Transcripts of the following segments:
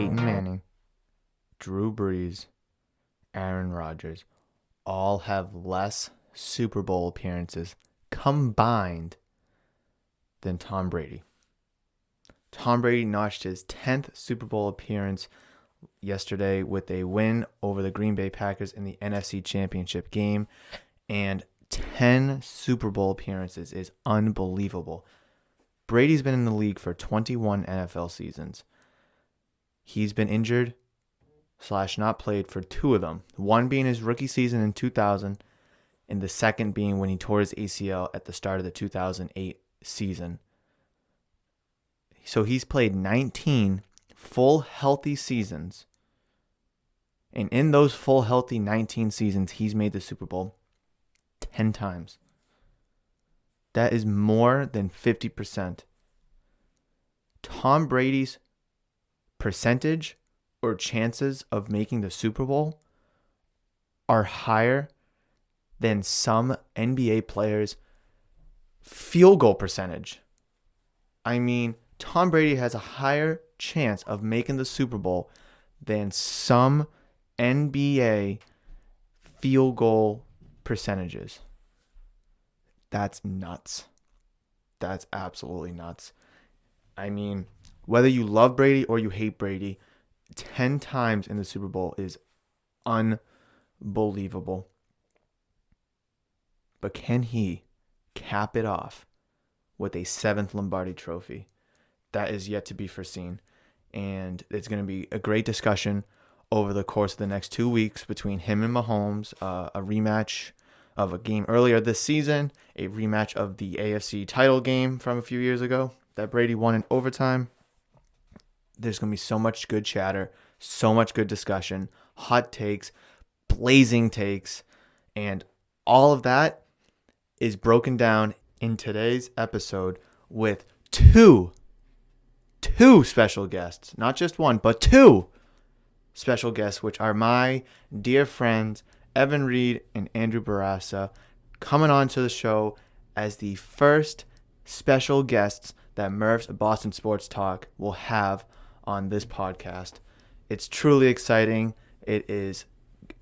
Peyton Manning, Drew Brees, Aaron Rodgers all have less Super Bowl appearances combined than Tom Brady. Tom Brady notched his 10th Super Bowl appearance yesterday with a win over the Green Bay Packers in the NFC Championship Game, and 10 Super Bowl appearances is unbelievable. Brady's been in the league for 21 NFL seasons. He's been injured / not played for 2 of them. One being his rookie season in 2000, and the second being when he tore his ACL at the start of the 2008 season. So he's played 19 full healthy seasons. And in those full healthy 19 seasons, he's made the Super Bowl 10 times. That is more than 50%. Tom Brady's percentage or chances of making the Super Bowl are higher than some NBA players' field goal percentage. I mean, Tom Brady has a higher chance of making the Super Bowl than some NBA field goal percentages. That's nuts. That's absolutely nuts. I mean, whether you love Brady or you hate Brady, 10 times in the Super Bowl is unbelievable. But can he cap it off with a 7th Lombardi trophy? That is yet to be foreseen. And it's going to be a great discussion over the course of the next 2 weeks between him and Mahomes. A rematch of a game earlier this season, a rematch of the AFC title game from a few years ago that Brady won in overtime. There's going to be so much good chatter, so much good discussion, hot takes, blazing takes, and all of that is broken down in today's episode with two special guests. Not just one, but 2 special guests, which are my dear friends, Evan Reid and Andrew Bourassa, coming on to the show as the first special guests that Murph's Boston Sports Talk will have on this podcast. It's truly exciting. It is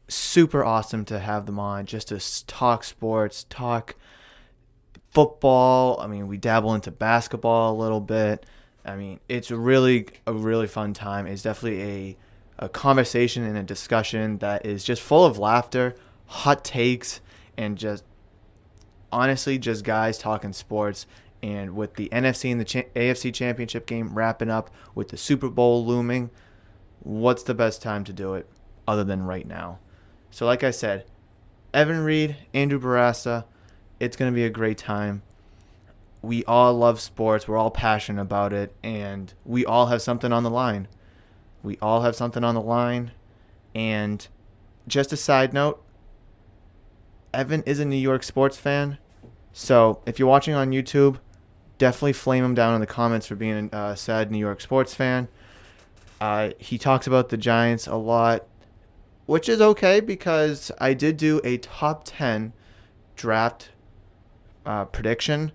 super awesome to have them on just to talk sports, talk football. I mean, we dabble into basketball a little bit. I mean, it's really a really fun time. It's definitely a conversation and a discussion that is just full of laughter, hot takes, and just honestly just guys talking sports. And with the NFC and the AFC Championship Game wrapping up, with the Super Bowl looming, what's the best time to do it other than right now? So like I said, Evan Reid, Andrew Bourassa, it's going to be a great time. We all love sports. We're all passionate about it. And we all have something on the line. And just a side note, Evan is a New York sports fan. So if you're watching on YouTube, definitely flame him down in the comments for being a sad New York sports fan. He talks about the Giants a lot, which is okay because I did do a top 10 draft prediction.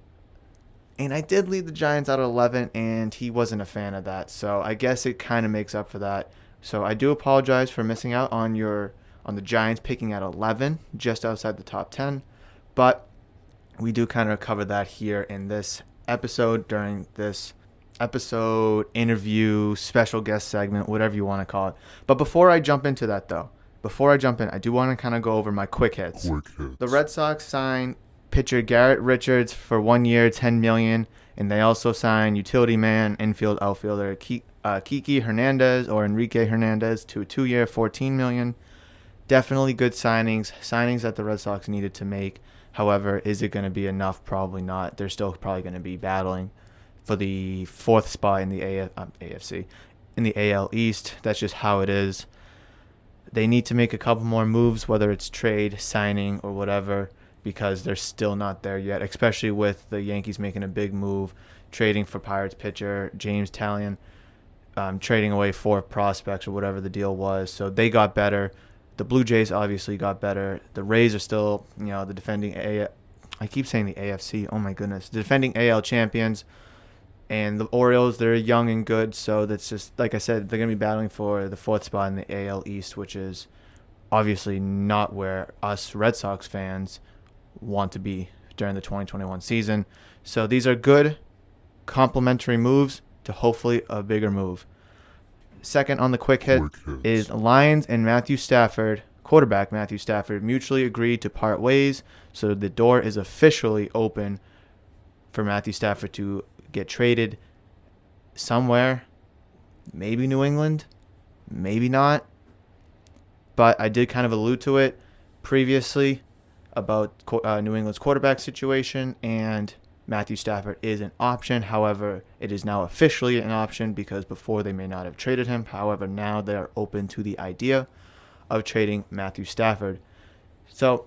And I did leave the Giants out at 11, and he wasn't a fan of that. So I guess it kind of makes up for that. So I do apologize for missing out on the Giants picking at 11, just outside the top 10. But we do kind of cover that here in this episode, during this episode, interview, special guest segment, whatever you want to call it. But before I jump into that, though, I do want to kind of go over my quick hits. The Red Sox signed pitcher Garrett Richards for 1 year, $10 million, and they also signed utility man, infield outfielder Kiki Hernandez or Enrique Hernandez to a 2-year, $14 million. Definitely good signings that the Red Sox needed to make. However, is it going to be enough? Probably not. They're still probably going to be battling for the 4th spot in the AFC, in the AL East. That's just how it is. They need to make a couple more moves, whether it's trade, signing, or whatever, because they're still not there yet, especially with the Yankees making a big move, trading for Pirates pitcher James Tallon, trading away 4 prospects or whatever the deal was. So they got better. The Blue Jays obviously got better. The Rays are still, the defending I keep saying the AFC. Oh, my goodness. The defending AL champions. And the Orioles, they're young and good, so that's just, like I said, they're going to be battling for the fourth spot in the AL East, which is obviously not where us Red Sox fans want to be during the 2021 season. So these are good complementary moves to hopefully a bigger move. Second on the quick hit is Lions and Matthew Stafford, quarterback Matthew Stafford, mutually agreed to part ways, so the door is officially open for Matthew Stafford to get traded somewhere, maybe New England, maybe not. But I did kind of allude to it previously about New England's quarterback situation, and Matthew Stafford is an option. However, it is now officially an option because before they may not have traded him. However, now they are open to the idea of trading Matthew Stafford. So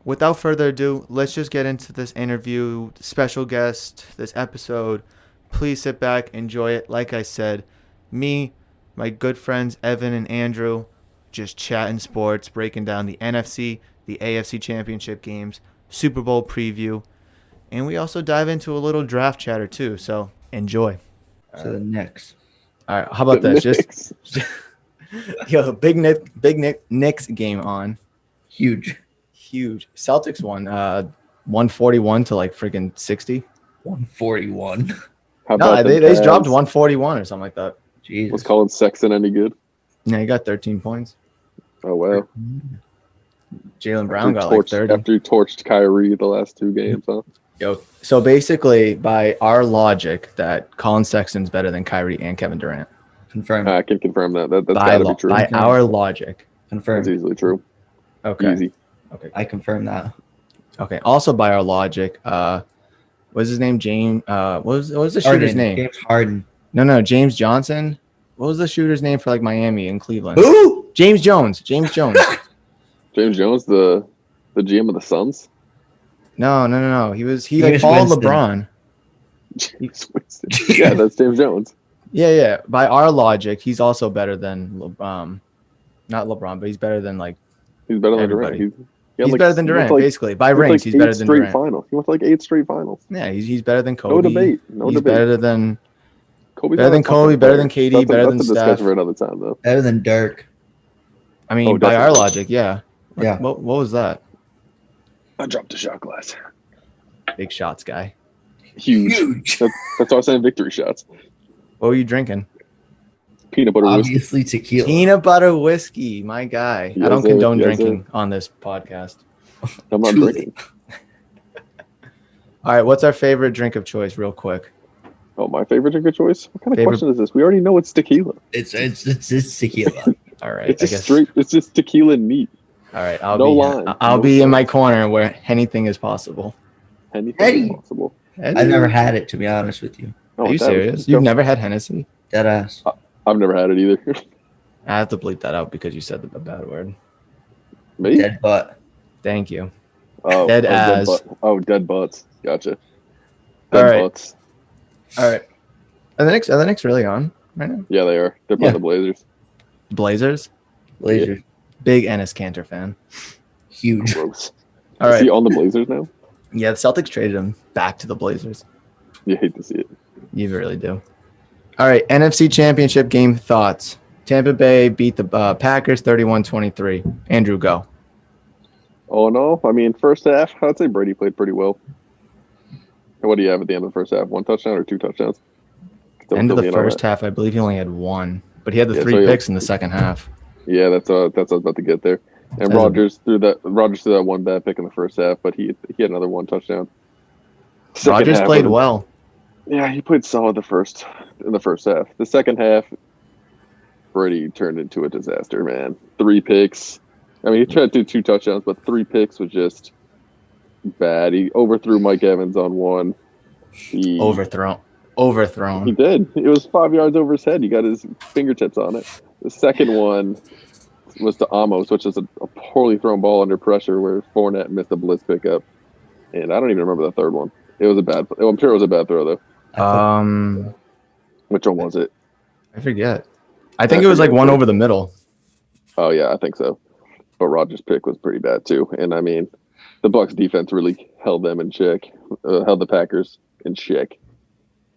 without further ado, let's just get into this interview, special guest, this episode. Please sit back, enjoy it. Like I said, me, my good friends Evan and Andrew, just chatting sports, breaking down the NFC, the AFC Championship games, Super Bowl preview, and we also dive into a little draft chatter too. So enjoy. So the Knicks. All right, how about this? Just yo, big Knicks game on. Huge. Celtics won 141 to like freaking 60. 141. No, they dropped 141 or something like that. Jesus. Was Colin Sexton any good? No, he got 13 points. Oh, wow. Jaylen Brown got like 30. After he torched Kyrie the last two games, huh? Yo, so basically, by our logic, that Colin Sexton's better than Kyrie and Kevin Durant. Confirmed. I can confirm that. That's got to be true. By our logic. Confirmed. That's easily true. Okay. Easy. Okay. I confirm that. Okay. Also, by our logic, what's his name? James. What was the shooter's name? James Harden. No, James Johnson. What was the shooter's name for like Miami and Cleveland? Who? James Jones. James Jones, the GM of the Suns. No. He like followed LeBron. Yeah, that's James Jones. Yeah. By our logic, he's also better than not LeBron, but he's better than like. He's better than everybody. Durant. He's better than Durant, basically. By rings, he's better than Durant. Finals. He went to like 8 straight finals. Yeah, he's better than Kobe. No debate. He's better than Kobe's better than Kobe, better than KD, better than Steph. That's a discussion for another time, though. Better than Dirk. I mean, by our logic, yeah. Yeah. What was that? I dropped a shot glass. Big shots, guy. Huge. That's why I'm saying victory shots. What were you drinking? Peanut butter whiskey. Obviously tequila. Peanut butter whiskey, my guy. Yes, I don't condone yes, drinking on this podcast. I'm not drinking. All right, what's our favorite drink of choice, real quick? Oh, my favorite drink of choice? What kind of question is this? We already know it's tequila. It's tequila. All right, it's just straight. It's just tequila and meat. All right, I'll be in my corner where anything is possible. Anything is possible. I've never had it, to be honest with you. Are you serious? You've never had Hennessy? Dead ass. I've never had it either. I have to bleep that out because you said the bad word. Me? Dead butt. Thank you. Oh, dead ass. Dead butts. Gotcha. Dead butts. All right. Are the Knicks really on right now? Yeah, they are. They're playing the Blazers. Blazers? Blazers. Big Enes Kanter fan. Huge. Gross. All right. Is he on the Blazers now? Yeah, the Celtics traded him back to the Blazers. You hate to see it. You really do. All right, NFC Championship Game thoughts. Tampa Bay beat the Packers 31-23. Andrew, go. Oh, no. I mean, first half, I'd say Brady played pretty well. What do you have at the end of the first half? 1 touchdown or 2 touchdowns? End of the first half, I believe he only had 1. But he had the 3 picks in the second half. Yeah, that's what I was about to get there. And Rodgers threw that 1 bad pick in the first half, but he had another 1 touchdown. Rodgers played well. Yeah, he played solid in the first half. The second half, Brady turned into a disaster, man. 3 picks. I mean, he tried to do 2 touchdowns, but 3 picks was just bad. He overthrew Mike Evans on 1. Overthrown. He did. It was 5 yards over his head. He got his fingertips on it. The second one was to Amos, which is a poorly thrown ball under pressure where Fournette missed a blitz pickup. And I don't even remember the third one. It was I'm sure it was a bad throw, though. Which one was it? I forget. I think it was like one over the middle. Oh, yeah, I think so. But Rodgers' pick was pretty bad, too. And, I mean, the Bucs defense really held them in check, held the Packers in check.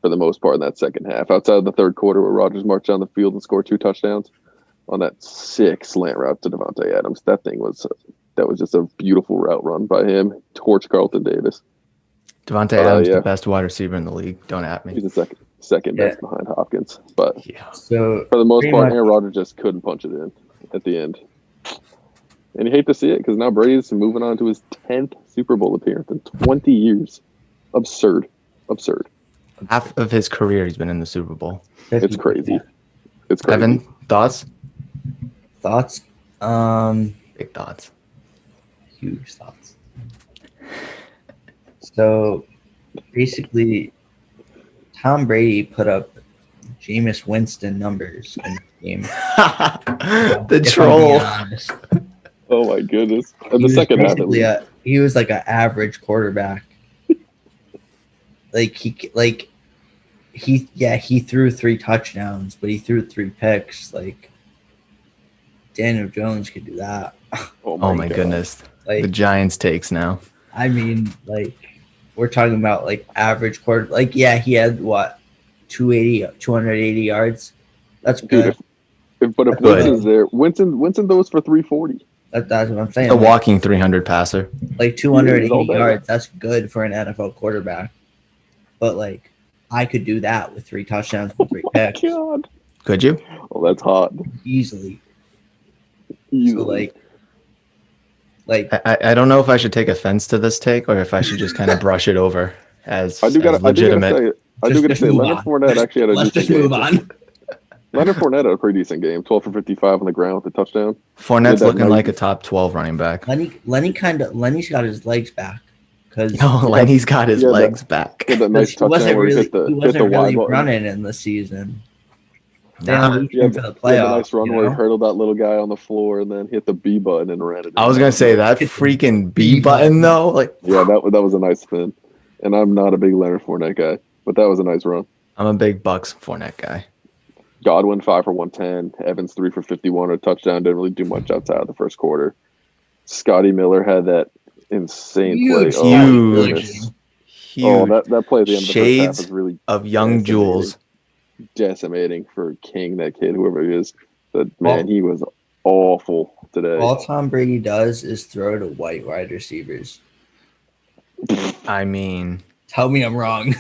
for the most part in that second half. Outside of the third quarter where Rodgers marched down the field and scored 2 touchdowns on that sick slant route to Devontae Adams. That was just a beautiful route run by him. Torch Carlton Davis. Devontae Adams, the best wide receiver in the league. Don't at me. He's the second best behind Hopkins. But so for the most part, Aaron Rodgers just couldn't punch it in at the end. And you hate to see it because now Brady's moving on to his 10th Super Bowl appearance in 20 years. Absurd. Half of his career he's been in the Super Bowl. It's crazy. It's crazy. Evan, thoughts? Big thoughts. Huge thoughts. So basically, Tom Brady put up Jameis Winston numbers in the game. The troll. Oh my goodness! In the second half, he was like an average quarterback. He threw 3 touchdowns, but he threw 3 picks. Like Daniel Jones could do that. Oh my goodness! Like, the Giants takes now. I mean, like we're talking about like average quarter. Like he had what 280 yards. That's good. If Winston's there, Winston throws for 340. That's what I'm saying. A walking 300 passer. Like 280 yards. That's good for an NFL quarterback. But like, I could do that with 3 touchdowns and 3 picks. God. Could you? Oh, that's hot. Easily. So like I don't know if I should take offense to this take or if I should just kind of brush it over as legitimate. I do gotta say, Leonard Fournette actually had a Let's decent just move on. Leonard Fournette had a pretty decent game. 12 for 55 on the ground with a touchdown. Fournette's looking like a top 12 running back. Lenny's got his legs back. Lenny's got his legs back. He had that nice touchdown where he hit the really wide running in the season. He had the nice run where he hurdled that little guy on the floor and then hit the B button and ran it. I was gonna say that freaking B button though. That was a nice spin. And I'm not a big Leonard Fournette guy, but that was a nice run. I'm a big Bucks Fournette guy. Godwin 5 for 110. Evans 3 for 51, a touchdown. Didn't really do much outside of the first quarter. Scotty Miller had that insane play. Huge. Oh, that play at the end of the Shades first half is really of young Jules. Decimating for King, that kid, whoever he is. But man, he was awful today. All Tom Brady does is throw to white wide receivers. I mean, tell me I'm wrong.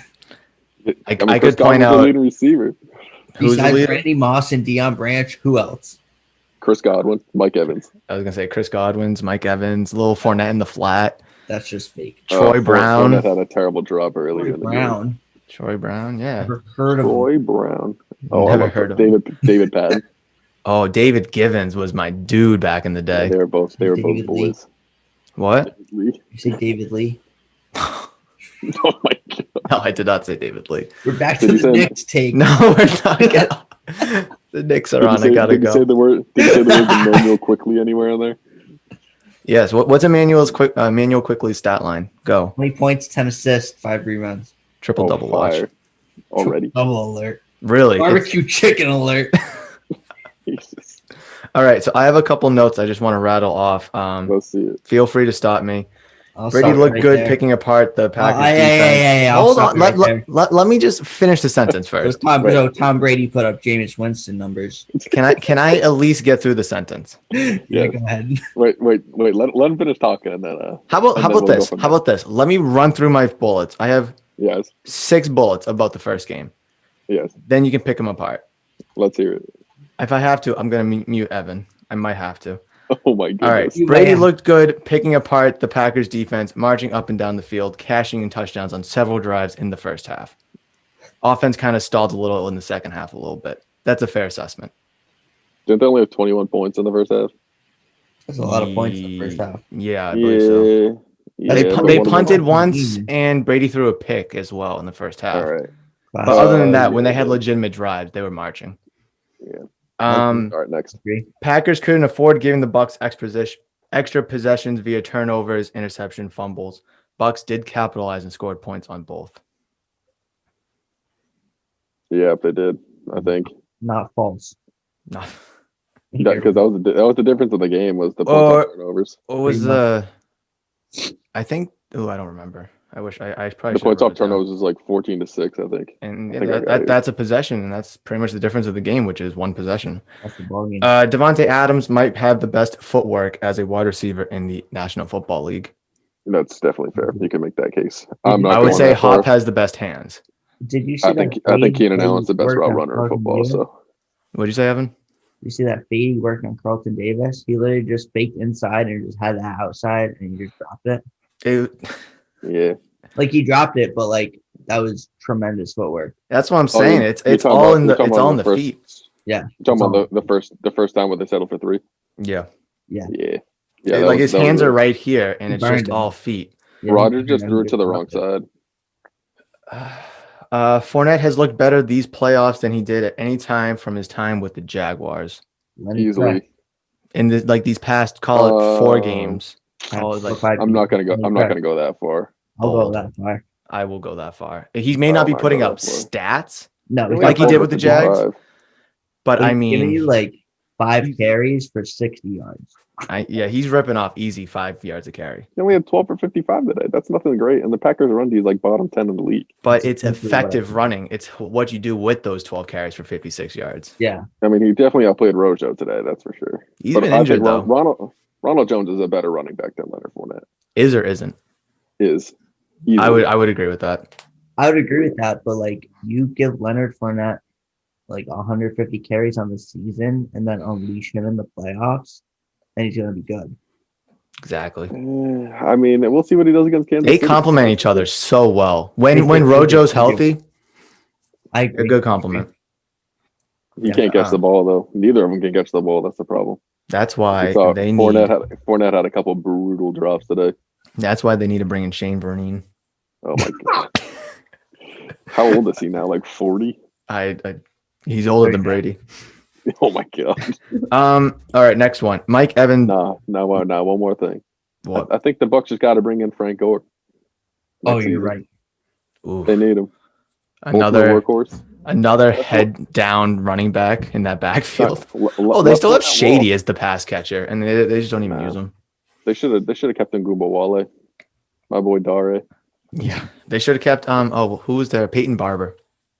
I could point out leading receiver. Besides Randy Moss and Deion Branch, who else? Chris Godwin, Mike Evans. I was gonna say Chris Godwin's, Mike Evans, little Fournette in the flat. That's just fake. Troy Brown. Fournette had a terrible drop earlier in the game. Troy Brown, yeah. Never heard of Troy Brown. Never heard of David Patton. Oh, David Givens was my dude back in the day. Yeah, they were both boys. What? You say David Lee? Oh my god! No, I did not say David Lee. We're back to the Knicks take. No, we're not. The Knicks are on. I gotta go. Did you say the word Emmanuel Quickly anywhere in there? Yes. What's Emmanuel Quickly's stat line? Go. 20 points, 10 assists, 5 rebounds. Triple double watch. Already. Double alert. Really? Barbecue chicken alert. Jesus. All right. So I have a couple notes I just want to rattle off. Let's see it. Feel free to stop me. Brady looked good picking apart the Packers defense. Hold on. Let me just finish the sentence first. Tom Brady put up Jameis Winston numbers. Can I at least get through the sentence? Yeah, go ahead. Wait. Let him finish talking and then. How about this? How about this? Let me run through my bullets. I have 6 bullets about the first game. Yes. Then you can pick them apart. Let's hear it. If I have to, I'm gonna mute Evan. I might have to. Oh my goodness. All right. Brady looked good picking apart the Packers defense, marching up and down the field, cashing in touchdowns on several drives in the first half. Offense kind of stalled a little in the second half a little bit. That's a fair assessment. Didn't they only have 21 points in the first half? That's a lot of points in the first half. Yeah, I believe so. Yeah, they punted once, and Brady threw a pick as well in the first half. All right. But other than that, when they had legitimate drives, they were marching. Yeah. All right, next. Packers couldn't afford giving the Bucks extra possessions via turnovers, interception, fumbles. Bucks did capitalize and scored points on both. Yeah, they did. I think not false. No, because that was the difference of the game was the turnovers. What was the? I think. Oh, I don't remember. I wish I probably The should points have off wrote it down. turnovers is like 14-6, I think. And I think I got it. that's a possession, and that's pretty much the difference of the game, which is one possession. That's the ball game. Devontae Adams might have the best footwork as a wide receiver in the National Football League. That's definitely fair. You can make that case. I'm not I would going say that far. Hop has the best hands. Did you see I think Keenan Allen's the best route runner in football. So What'd you say, Evan? You see that fade he worked on Carlton Davis? He literally just faked inside and just had that outside and he just dropped it. Yeah. Like he dropped it, but like that was tremendous footwork. That's what I'm saying. It's all in the feet. Yeah. You're talking about the first time when they settled for 3? Yeah. Like his hands are right here, and it's just all feet. Yeah, Roger just threw it to the wrong side. Fournette has looked better these playoffs than he did at any time from his time with the Jaguars. Easily. In these past, call it 4 games. I'm not gonna go that far. I'll go that far. I will go that far. He may not be putting up stats like he did with the Jags, but I mean, giving you like 5 carries for 60 yards. He's ripping off easy 5 yards a carry. He only had 12 for 55 today. That's nothing great. And the Packers run D is like bottom 10 in the league. But it's effective running. It's what you do with those 12 carries for 56 yards. Yeah. I mean, he definitely outplayed Rojo today. That's for sure. He's been injured, though. Ronald Jones is a better running back than Leonard Fournette. Is or isn't? Is. Easily. I would agree with that. I would agree with that. But like you give Leonard Fournette like 150 carries on the season and then unleash him in the playoffs, and he's going to be good. Exactly. I mean, we'll see what he does against Kansas City. They complement each other so well. When Rojo's healthy, a good compliment. He can't catch the ball, though. Neither of them can catch the ball. That's the problem. That's why they need... Fournette had a couple brutal drops today. That's why they need to bring in Shane Vereen. Oh, my God. How old is he now? Like 40? He's older than Brady. Oh my God. All right, next one. Mike Evans. No, one more thing. What? I think the Bucs just got to bring in Frank Gore. You're right. Ooh. They need him. Another workhorse. Another head down running back in that backfield. They still have Shady as the pass catcher, and they just don't even use him. They should have kept Ngumba Wale. My boy Dare. Yeah, they should have kept who was there? Peyton Barber.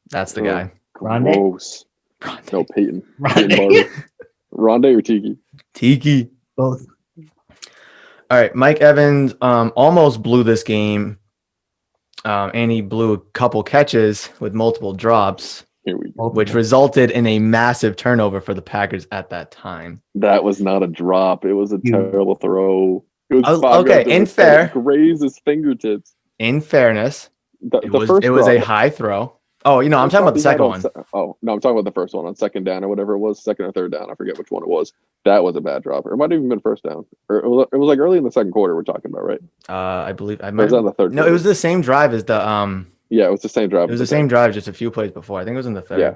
That's the guy. Gross. Rondé. No, Peyton. Rondé. Rondé or Tiki? Tiki. Both. All right, Mike Evans almost blew this game, and he blew a couple catches with multiple drops, which resulted in a massive turnover for the Packers at that time. That was not a drop. It was a terrible throw. It was grazed his fingertips. In fairness, it was a high throw. Oh, I'm talking about the second one. No, I'm talking about the first one on second down or whatever it was, second or third down. I forget which one it was. That was a bad drop. Or it might have even been first down. Or it was like early in the second quarter we're talking about, right? I believe I might. It was on the third. No, it was the same drive as the Yeah, it was the same drive. It was the same drive, just a few plays before. I think it was in the third. Yeah.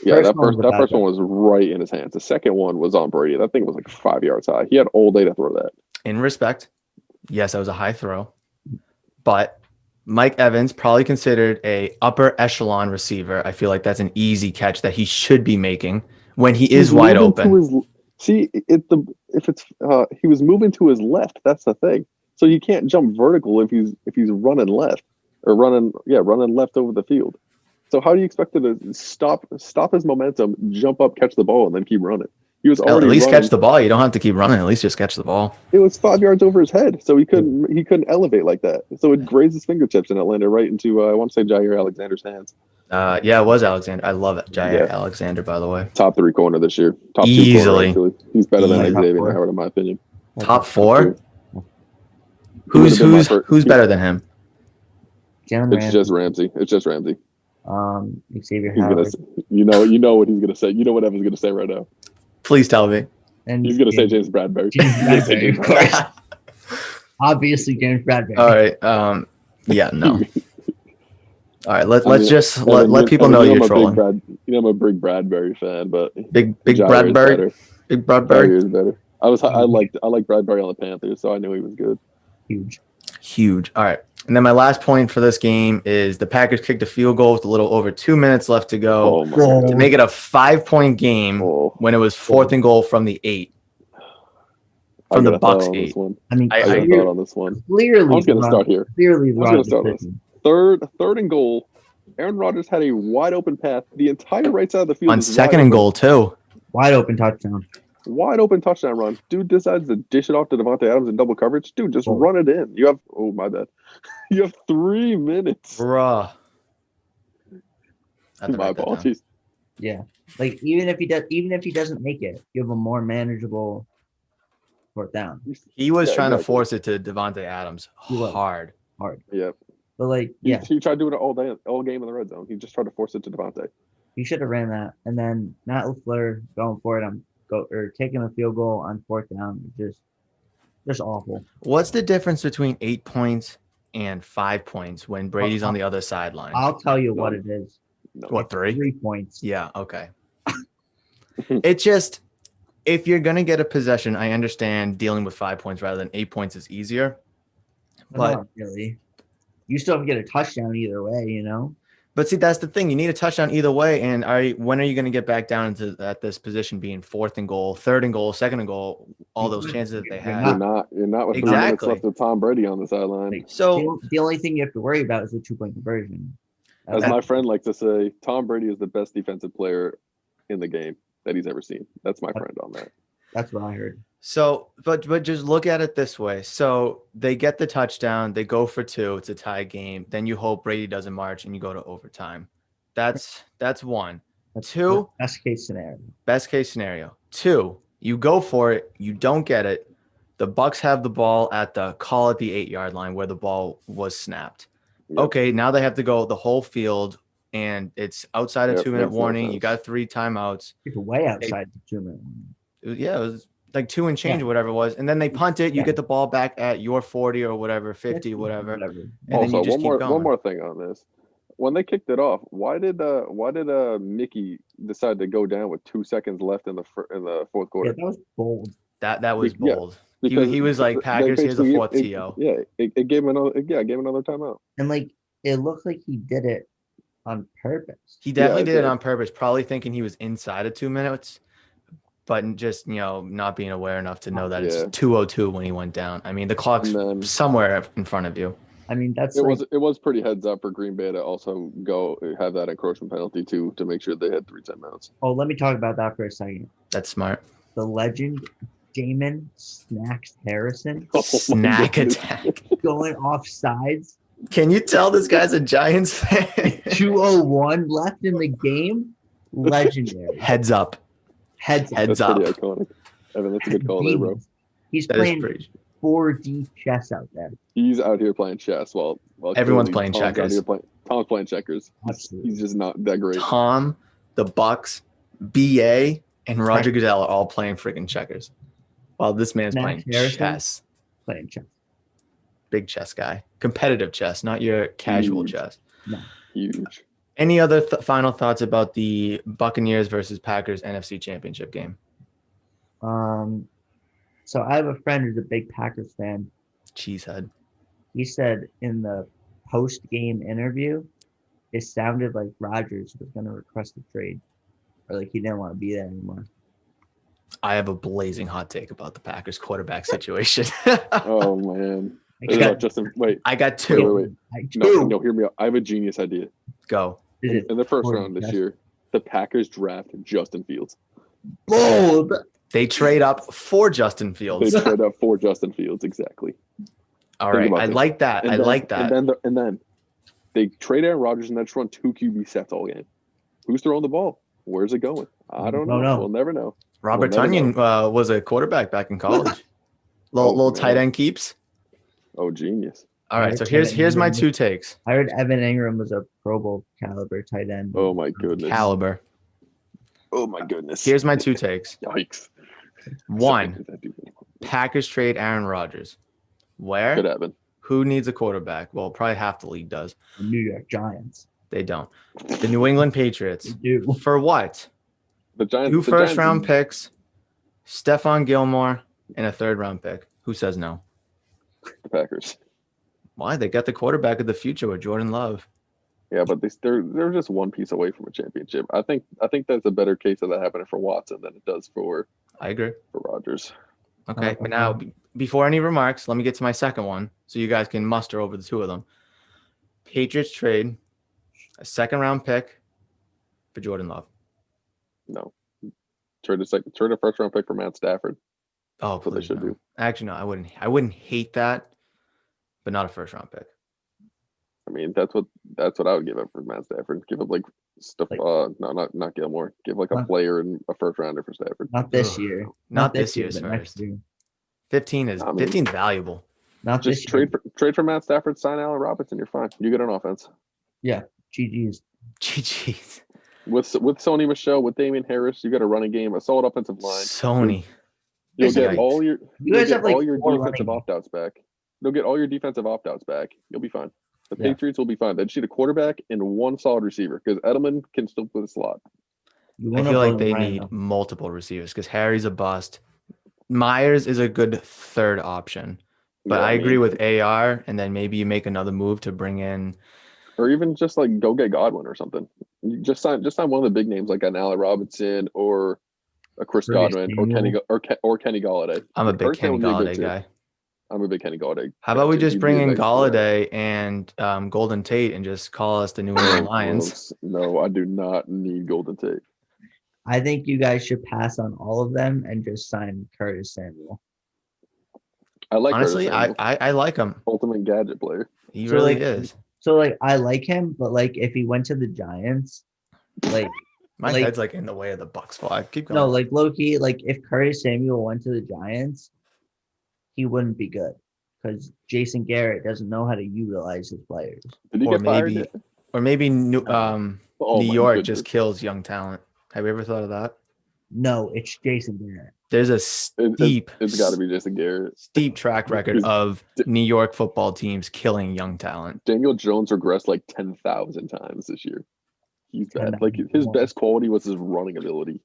That first one was right in his hands. The second one was on Brady. That thing was like 5 yards high. He had all day to throw that. In respect, yes, that was a high throw, but Mike Evans, probably considered a upper echelon receiver. I feel like that's an easy catch that he should be making when he is wide open. He was moving to his left. That's the thing. So you can't jump vertical if he's running left or running left over the field. So how do you expect him to stop his momentum, jump up, catch the ball, and then keep running? He was already at least running. Catch the ball. You don't have to keep running. At least just catch the ball. It was 5 yards over his head, so he couldn't elevate like that. So it grazed his fingertips and it landed right into I want to say Jair Alexander's hands. Yeah, it was Alexander. I love it, Jair Alexander. By the way, top 3 corner this year. Top 2 easily. corner, actually. He's better than Xavier Howard in my opinion. Top 4. Who's better than him? It's just Ramsey. Xavier Howard. You know what he's gonna say. You know what Evan's gonna say right now. Please tell me. And he's gonna say James Bradbury. Of course. Obviously, James Bradbury. All right. Yeah. No. All right. Let people know you're trolling. I'm a big Bradbury fan, but big Bradbury. Big Bradbury is better. I like Bradbury on the Panthers, so I knew he was good. Huge. All right. And then my last point for this game is the Packers kicked a field goal with a little over 2 minutes left to go to make it a 5-point game when it was 4th and goal from the 8. from got the a thought Bucks on this 8. one. I mean, I I got a agree. thought on this one. clearly, I was going to start here. Clearly, the I was wrong going to start with decision. third and goal. Aaron Rodgers had a wide open path. The entire right side of the field On was second wide and open. goal, too. Wide open touchdown. Wide open touchdown run. Dude decides to dish it off to Devontae Adams in double coverage. Dude, just run it in. You have my bad. You have 3 minutes. Bruh. I have to My write that down. apologies. Yeah, like even if he doesn't make it, you have a more manageable fourth down. He was Yeah, trying to exactly. force it to Devontae Adams He was. hard. Yeah. But like, He, yeah, he tried doing it all game in the red zone. He just tried to force it to Devontae. he should have ran that. And then Matt LaFleur going for it taking a field goal on fourth down. Just awful. What's the difference between 8 points and 5 points when Brady's on the other sideline? I'll tell you what it is. No. What, 3? 3 points. Yeah, okay. It just, if you're going to get a possession, I understand dealing with 5 points rather than 8 points is easier. But Not really. You still have to get a touchdown either way, you know? But see, that's the thing. You need a touchdown either way. And when are you going to get back down into this position being 4th and goal, 3rd and goal, 2nd and goal, all those chances that they You're have? You're not with 3 minutes Exactly. left with Tom Brady on the sideline. Like, So the only thing you have to worry about is the 2-point conversion. As my friend likes to say, Tom Brady is the best defensive player in the game that he's ever seen. That's my friend on that. That's what I heard. So, but just look at it this way. So they get the touchdown, they go for 2, it's a tie game. Then you hope Brady doesn't march and you go to overtime. That's one. That's 2, best case scenario. best case scenario. 2, you go for it, you don't get it. The Bucks have the ball at the 8-yard line where the ball was snapped. Yep. Okay, now they have to go the whole field and it's outside a 2-minute makes no warning. You sense. got 3 timeouts. It's way outside the 2-minute. It was like 2 and change or whatever it was. And then they punt it. You get the ball back at your 40 or whatever, 50, whatever. And then Also, you just keep going. one more thing on this. When they kicked it off, why did Mickey decide to go down with 2 seconds left in the fourth quarter? Yeah, that was bold. That was Yeah, bold. because He was like, Packers, here's a 4th basically- TO. Yeah, it gave him another timeout. And like it looked like he did it on purpose. He definitely it did it did. on purpose, probably thinking he was inside of 2 minutes, but just, not being aware enough to know that it's 2:02 when he went down. I mean, the clock's And then- somewhere in front of you. I mean, that's It was pretty heads up for Green Bay to also go have that encroachment penalty too, to make sure they had 3 timeouts. Oh, let me talk about that for a second. That's smart. The legend, Damon Snacks Harrison, Oh my Snack goodness. attack. going off sides. Can you tell this guy's a Giants fan? 2:01 left in the game. Legendary. Heads up. Heads up. Heads That's up. pretty iconic. Evan, that's a good call there, bro. He's That is playing pretty. 4D chess out there. He's out here playing chess while Everyone's clearly playing checkers. Tom's playing checkers. Absolutely. He's just not that great. Tom, the Bucks, BA, and Roger Goodell are all playing freaking checkers. While this man's Max playing Harrison? chess. Playing chess. Big chess guy. Competitive chess, not your casual Huge. chess. Huge. Any other final thoughts about the Buccaneers versus Packers NFC Championship game? So I have a friend who's a big Packers fan. Cheesehead. He said in the post-game interview, it sounded like Rodgers was going to request a trade, or like he didn't want to be there anymore. I have a blazing hot take about the Packers quarterback situation. Oh man. I got- Justin, wait. I got Wait, 2. wait. I No, do. hear me out. I have a genius idea. Go. Is it In the first Jordan round this Justin? year, the Packers draft Justin Fields. bold? They trade up for Justin They Fields. trade up for Justin Fields, exactly. All Think right. about I this. like that. I like that. And then they trade Aaron Rodgers and then just run 2 QB sets all game. Who's throwing the ball? Where's it going? I don't know. Don't know. We'll never know. Robert We'll never Tonyan was a quarterback back in college. Little man. tight end keeps. Oh, genius. All right. So Robert here's my Tonyan. 2 takes. I heard Evan Ingram was a Pro Bowl caliber tight end. Oh my goodness. Caliber. Oh my goodness. Here's my 2 takes. Yikes. 1, Packers trade Aaron Rodgers. Could Where? happen. Who needs a quarterback? Well, probably half the league does. The New York Giants. They don't. The New England Patriots. They do. For what? The Giants. 2 the first Giants- round picks, Stephon Gilmore, and a 3rd round pick. Who says no? The Packers. Why? They got the quarterback of the future with Jordan Love. Yeah, but they're just one piece away from a championship. I think that's a better case of that happening for Watson than it does for I agree. Rodgers. Okay, but now before any remarks, let me get to my second one so you guys can muster over the two of them. Patriots trade a second-round pick for Jordan Love. No. Trade a first-round pick for Matt Stafford. Oh, That's what they please should no. do. Actually, no, I wouldn't. I wouldn't hate that, but not a first-round pick. I mean, that's what I would give up for Matt Stafford. Give up like stuff. No, not Gilmore. Give like a player and a first rounder for Stafford. Not this year. Not this year's but first. next year. 15 is 15's valuable. Not Just this year. trade for Matt Stafford, sign Allen Robinson. You're fine. You get an offense. Yeah, GG's. GG's. With Sony Michel, with Damian Harris, you got a running game, a solid offensive line. Sony. You'll get all your four defensive opt-outs back. You'll get all your defensive opt-outs back. You'll be fine. The Patriots will be fine. They just need a quarterback and one solid receiver because Edelman can still play the slot. I feel like they need multiple receivers because Harry's a bust. Myers is a good third option. But I agree with AR, and then maybe you make another move to bring in, or even just like go get Godwin or something. You just sign one of the big names like an Allen Robinson or a Chris Godwin or Kenny Golladay. I'm a big Kenny Golladay guy. I'm a big Kenny Golladay. How about we just bring in Golladay and Golden Tate and just call us the New England Lions? No, I do not need Golden Tate. I think you guys should pass on all of them and just sign Curtis Samuel. I like honestly, I like him. Ultimate gadget player. He really is. So like I like him, but like if he went to the Giants, like my head's like in the way of the Bucks flag. Keep going. No, like low-key, like if Curtis Samuel went to the Giants, he wouldn't be good because Jason Garrett doesn't know how to utilize his players. Did he get fired? Or maybe New York just kills young talent. Have you ever thought of that? No, it's Jason Garrett. There's a steep. It's got to be Jason Garrett. Steep track record of New York football teams killing young talent. Daniel Jones regressed like 10,000 times this year. He's bad. Like his best quality was his running ability.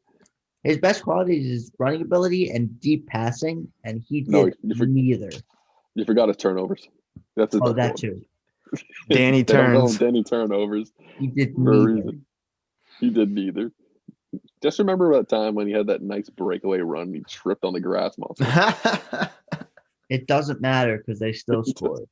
His best quality is his running ability and deep passing, and he did neither. You forgot his turnovers. That's his that too. Danny turns. Danny turnovers. He did neither. He did neither. Just remember that time when he had that nice breakaway run. He tripped on the grass monster. It doesn't matter because they still scored.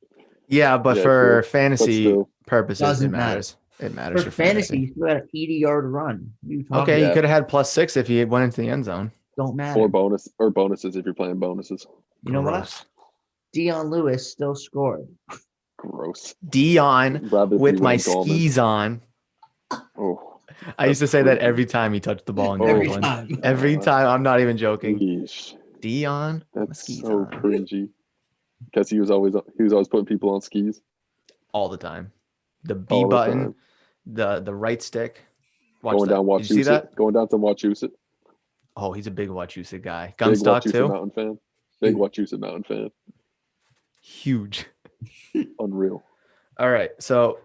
Yeah, but for fantasy purposes, it matters. It matters for fantasy. You had an 80-yard run. Okay, you could have had +6 if he went into the end zone. Don't matter. Or bonuses if you're playing bonuses. You know what? Dion Lewis still scored. Gross. Dion with my skis on. Oh. I used to say that every time he touched the ball in New England. Every time. I'm not even joking. Yeesh. Dion. That's so cringy. Because he was always putting people on skis. All the time. The B button, the right stick. Going down Wachusett. Did you see that? Going down to Wachusett. Oh, he's a big Wachusett guy. Gunstock too. Mountain fan. Big Wachusett Mountain fan. Huge. Unreal. All right. So,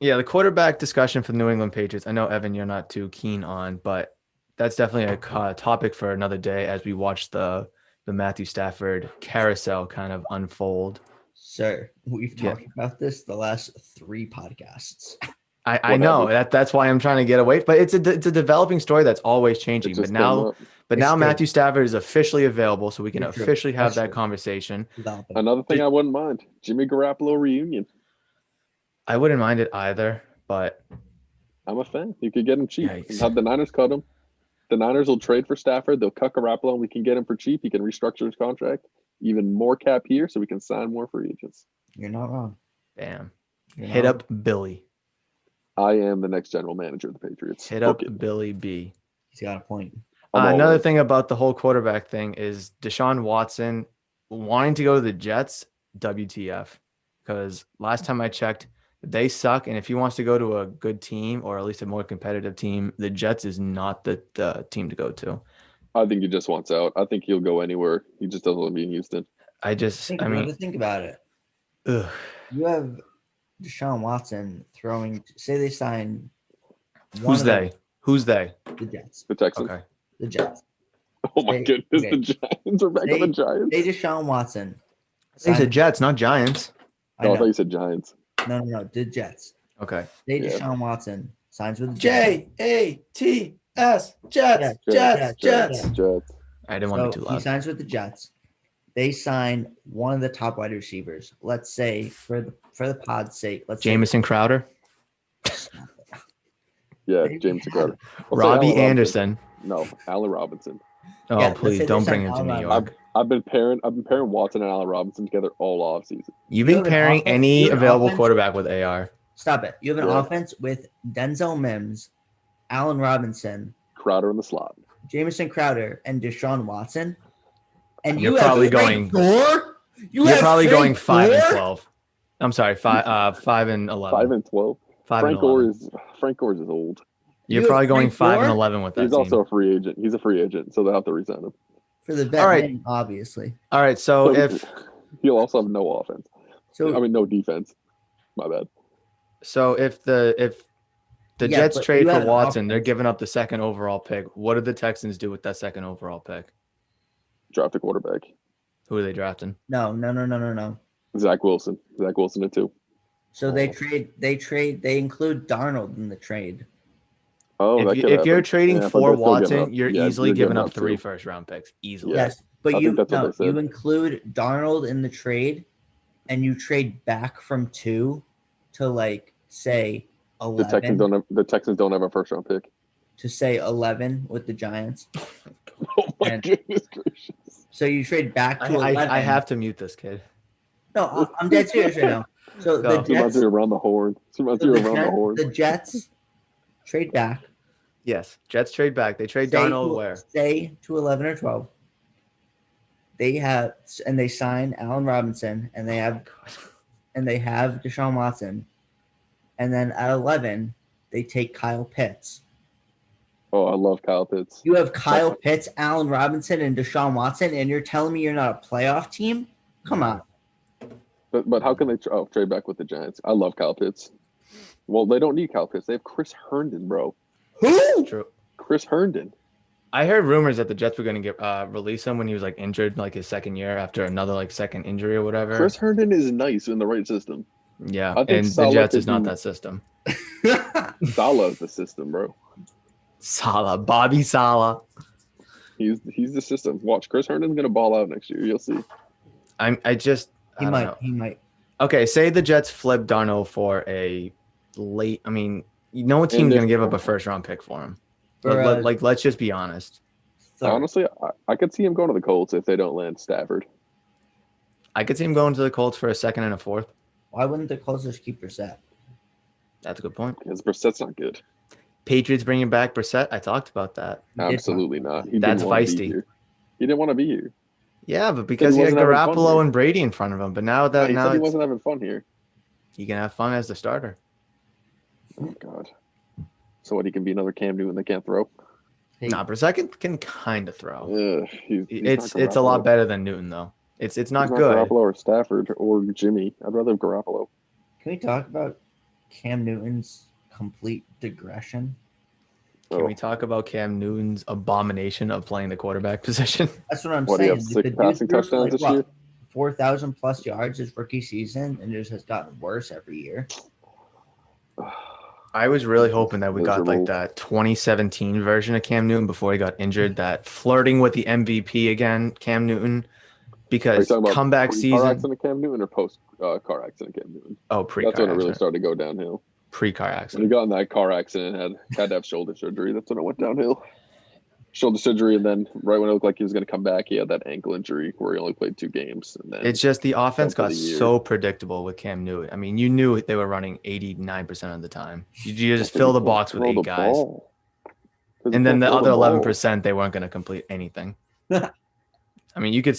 yeah, the quarterback discussion for the New England Patriots. I know, Evan, you're not too keen on, but that's definitely a topic for another day as we watch the Matthew Stafford carousel kind of unfold. Sir, we've talked about this the last 3 podcasts. I know that's why I'm trying to get away. But it's a developing story that's always changing. But now Matthew Stafford is officially available, so we can officially have that conversation. Another thing I wouldn't mind: Jimmy Garoppolo reunion. I wouldn't mind it either, but I'm a fan. You could get him cheap. Have the Niners cut him. The Niners will trade for Stafford. They'll cut Garoppolo, and we can get him for cheap. He can restructure his contract. Even more cap here, so we can sign more free agents. You're not wrong. Damn. Hit up Billy. I am the next general manager of the Patriots. Hit up Billy B. He's got a point. Another thing about the whole quarterback thing is Deshaun Watson wanting to go to the Jets, WTF. Because last time I checked, they suck. And if he wants to go to a good team or at least a more competitive team, the Jets is not the team to go to. I think he just wants out. I think he'll go anywhere. He just doesn't want to be in Houston. Think about it. Ugh. You have Deshaun Watson throwing. Say they sign. Who's they? The Jets. The Texans. Okay. The Jets. Oh my goodness! Okay. The Giants are back on the Giants. They Deshaun Watson. They said Jets, not Giants. I thought you said Giants. No. The Jets. Okay. They Deshaun Watson signs with the Jets. Jets. Jets. Jets. I didn't want to be too loud. He signs with the Jets. they sign one of the top wide receivers. Let's say for the pod's sake, let's Jamison Crowder, Yeah, They James have- Crowder. Robbie Anderson. No, Allen Robinson. Oh, Yeah, let's please say they don't sign bring him to Allen New Robinson. York. I've been pairing Watson and Allen Robinson together all off season. You've You been have an pairing offense- any you have an available offense- quarterback with AR. Stop it. You have an Yeah. offense with Denzel Mims, Allen Robinson, Crowder in the slot. Jamison Crowder, and Deshaun Watson. And You're you probably have Frank Gore? You're probably going 5 and Gore? 12. I'm sorry, 5 and 11. 5 and 12. 5 and Frank 11. Gore is old. You're You have probably going Frank 5 and Gore? 11 with that He's team. also a free agent. He's a free agent, so they'll have to resign him. For the vet All right. name, obviously. All right, so if he'll also have no offense. So No defense. My bad. the Yeah, Jets but trade you for have an Watson, they're offense. giving up the second overall pick. What did the Texans do with that second overall pick? Draft a quarterback. Who are they drafting? no. Zach Wilson. Zach Wilson at 2. So they include Darnold in the trade. Oh, that could If you're happen. trading Yeah, but for they're still giving Watson, up- you're yeah, easily you're giving giving up up 3 2. first-round picks. Easily. Yeah. Yes, but I think that's what they said. you include Darnold in the trade, and you trade back from 2 to like say The 11 Texans don't have a first round pick. to say 11 with the Giants. Oh my And- goodness gracious. So you trade back to 11. I have to mute this kid. No, I'm dead serious right now. So Go. the This reminds Jets, me around the horn. the Jets trade back. Yes, Jets trade back. They trade Say Darnold to- where? Say to 11 or 12. They sign Allen Robinson, and they have Deshaun Watson, and then at 11 they take Kyle Pitts. Oh, I love Kyle Pitts. You have Kyle Pitts, Allen Robinson, and Deshaun Watson, and you're telling me you're not a playoff team? Come on. But how can they trade back with the Giants? I love Kyle Pitts. Well, they don't need Kyle Pitts. They have Chris Herndon, bro. Who? True. Chris Herndon. I heard rumors that the Jets were going to get release him when he was like injured, like his second year after another like second injury or whatever. Chris Herndon is nice in the right system. Yeah, I think and the Salah Jets could is not do- that system. Salah's the system, bro. Salah, Bobby Salah. He's the system. Watch, Chris Herndon's gonna ball out next year. You'll see. I don't know. He might. Okay, say the Jets flip Darnold for a late. I mean, no team's going to give up a first round pick for him. Let's just be honest. Honestly, I could see him going to the Colts if they don't land Stafford. I could see him going to the Colts for a second and a fourth. Why wouldn't the Colts just keep Brissett? That's a good point. Because Brissett's not good. Patriots bringing back Brissett. I talked about that. Absolutely not. He That's didn't wanna be feisty. here. He didn't want to be here. Yeah, but because he had wasn't having fun Garoppolo here. and Brady in front of him. But now He said he wasn't having fun here. he can have fun as the starter. Oh God. So what? He can be another Cam Newton that can't throw. Hey, Nah, Brissett can kind of throw. Ugh, he's It's not a lot Garoppolo. better than Newton though. It's not He's good. Garoppolo or Stafford or Jimmy. I'd rather have Garoppolo. Can we talk about Cam Newton's complete digression? Can Oh. we talk about Cam Newton's abomination of playing the quarterback position? That's what I'm What, do you saying. have Like, 6 the dude passing threw for, touchdowns this year? 4,000 plus yards his rookie season, and it just has gotten worse every year. I was really hoping that we got like Miserable. that 2017 version of Cam Newton before he got injured, that flirting with the MVP again, Cam Newton, Are you because talking about comeback pre-car season. accident Cam Newton or post car accident Cam Newton? Oh, That's when it really accident. started to go downhill. Pre-car When he accident. got in that car accident, had to have shoulder surgery. That's when it went downhill. Shoulder surgery, and then right when it looked like he was going to come back, he had that ankle injury where he only played 2 games. And then It's just the offense for got the year. so predictable with Cam Newton. I mean, you knew they were running 89% of the time. You just fill the box with Throw 8 the guys. ball. 'Cause he And then can't the throw other ball. 11%, they weren't going to complete anything. I mean, you could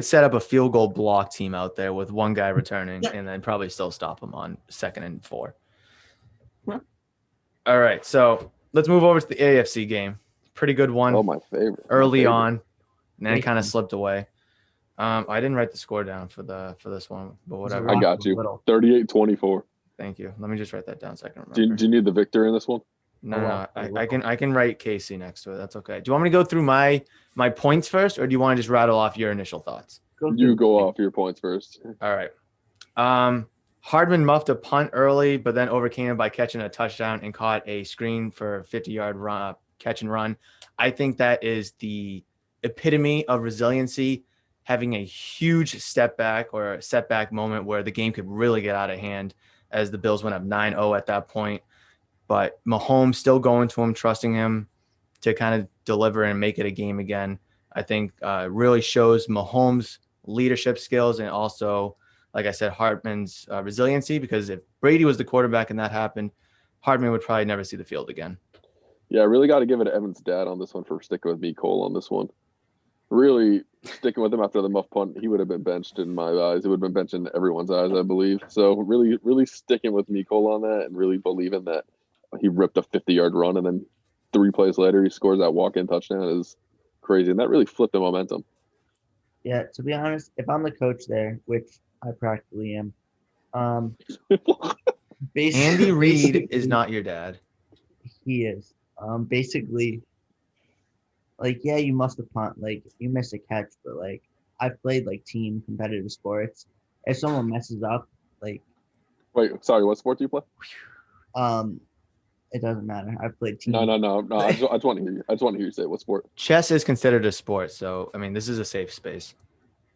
set up a field goal block team out there with one guy returning, and then probably still stop him on 2nd and 4. All right, so let's move over to the AFC game. Pretty good one Oh, my favorite. My early favorite. on, and then it Great kind of one. slipped away. I didn't write the score down for this one, but whatever. I got you. 38-24. Thank you. Let me just write that down so I can Do remember. you need the victor in this one? No, Oh, no, wow. I can write KC next to it. That's okay. Do you want me to go through my points first, or do you want to just rattle off your initial thoughts? You go off your points first. All right. Hardman muffed a punt early, but then overcame it by catching a touchdown and caught a screen for a 50-yard catch and run. I think that is the epitome of resiliency. having a huge step back or a setback moment where the game could really get out of hand as the Bills went up 9-0 at that point. But Mahomes still going to him, trusting him to kind of deliver and make it a game again, I think really shows Mahomes' leadership skills and also, like I said, Hardman's resiliency, because if Brady was the quarterback and that happened, Hardman would probably never see the field again. Yeah, I really got to give it to Evan's dad on this one for sticking with me, Cole, on this one. Really sticking with him after the muff punt. He would have been benched in my eyes. It would have been benched in everyone's eyes, I believe. So really, really sticking with me, Cole, on that and really believing that he ripped a 50-yard run and then 3 plays later he scores that walk-in touchdown is crazy. And that really flipped the momentum. Yeah, to be honest, if I'm the coach there, which I practically am, Andy Reid is not your dad. He is. Basically, like, yeah, you must have punt, like, you missed a catch, but like, I've played like team competitive sports. If someone messes up, like, Wait, sorry, what sport do you play? it doesn't matter. I've played team. No. I just want to hear you. I just want to hear you say what sport. Chess is considered a sport, so I mean, this is a safe space.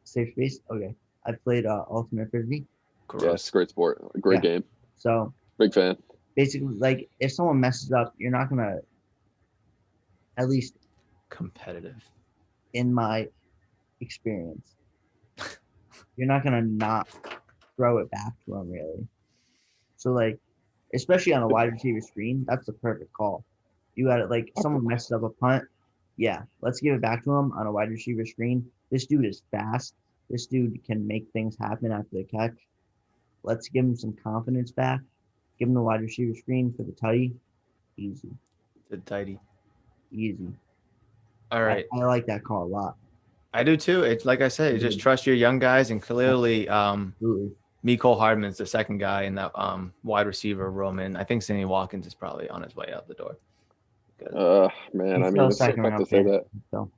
Safe space. Okay, I've played ultimate frisbee. Gross. Yeah, it's a great sport. A great game. So Big fan. basically, like, if someone messes up, you're not gonna, at least Competitive. in my experience, you're not gonna not throw it back to them, really. So, like, especially on a wide receiver screen, that's the perfect call. You got it, like, someone messed up a punt. Yeah, let's give it back to him on a wide receiver screen. This dude is fast. This dude can make things happen after the catch. Let's give him some confidence back. Give him the wide receiver screen for the tutty. Easy. The tidy. Easy. All right. I like that call a lot. I do too. It's like I said, you just trust your young guys, and clearly Absolutely. Mecole Hardman's the second guy in that wide receiver room, and I think Sammy Watkins is probably on his way out the door. Man, He's I still mean, it's second tough to round say pick, that. so.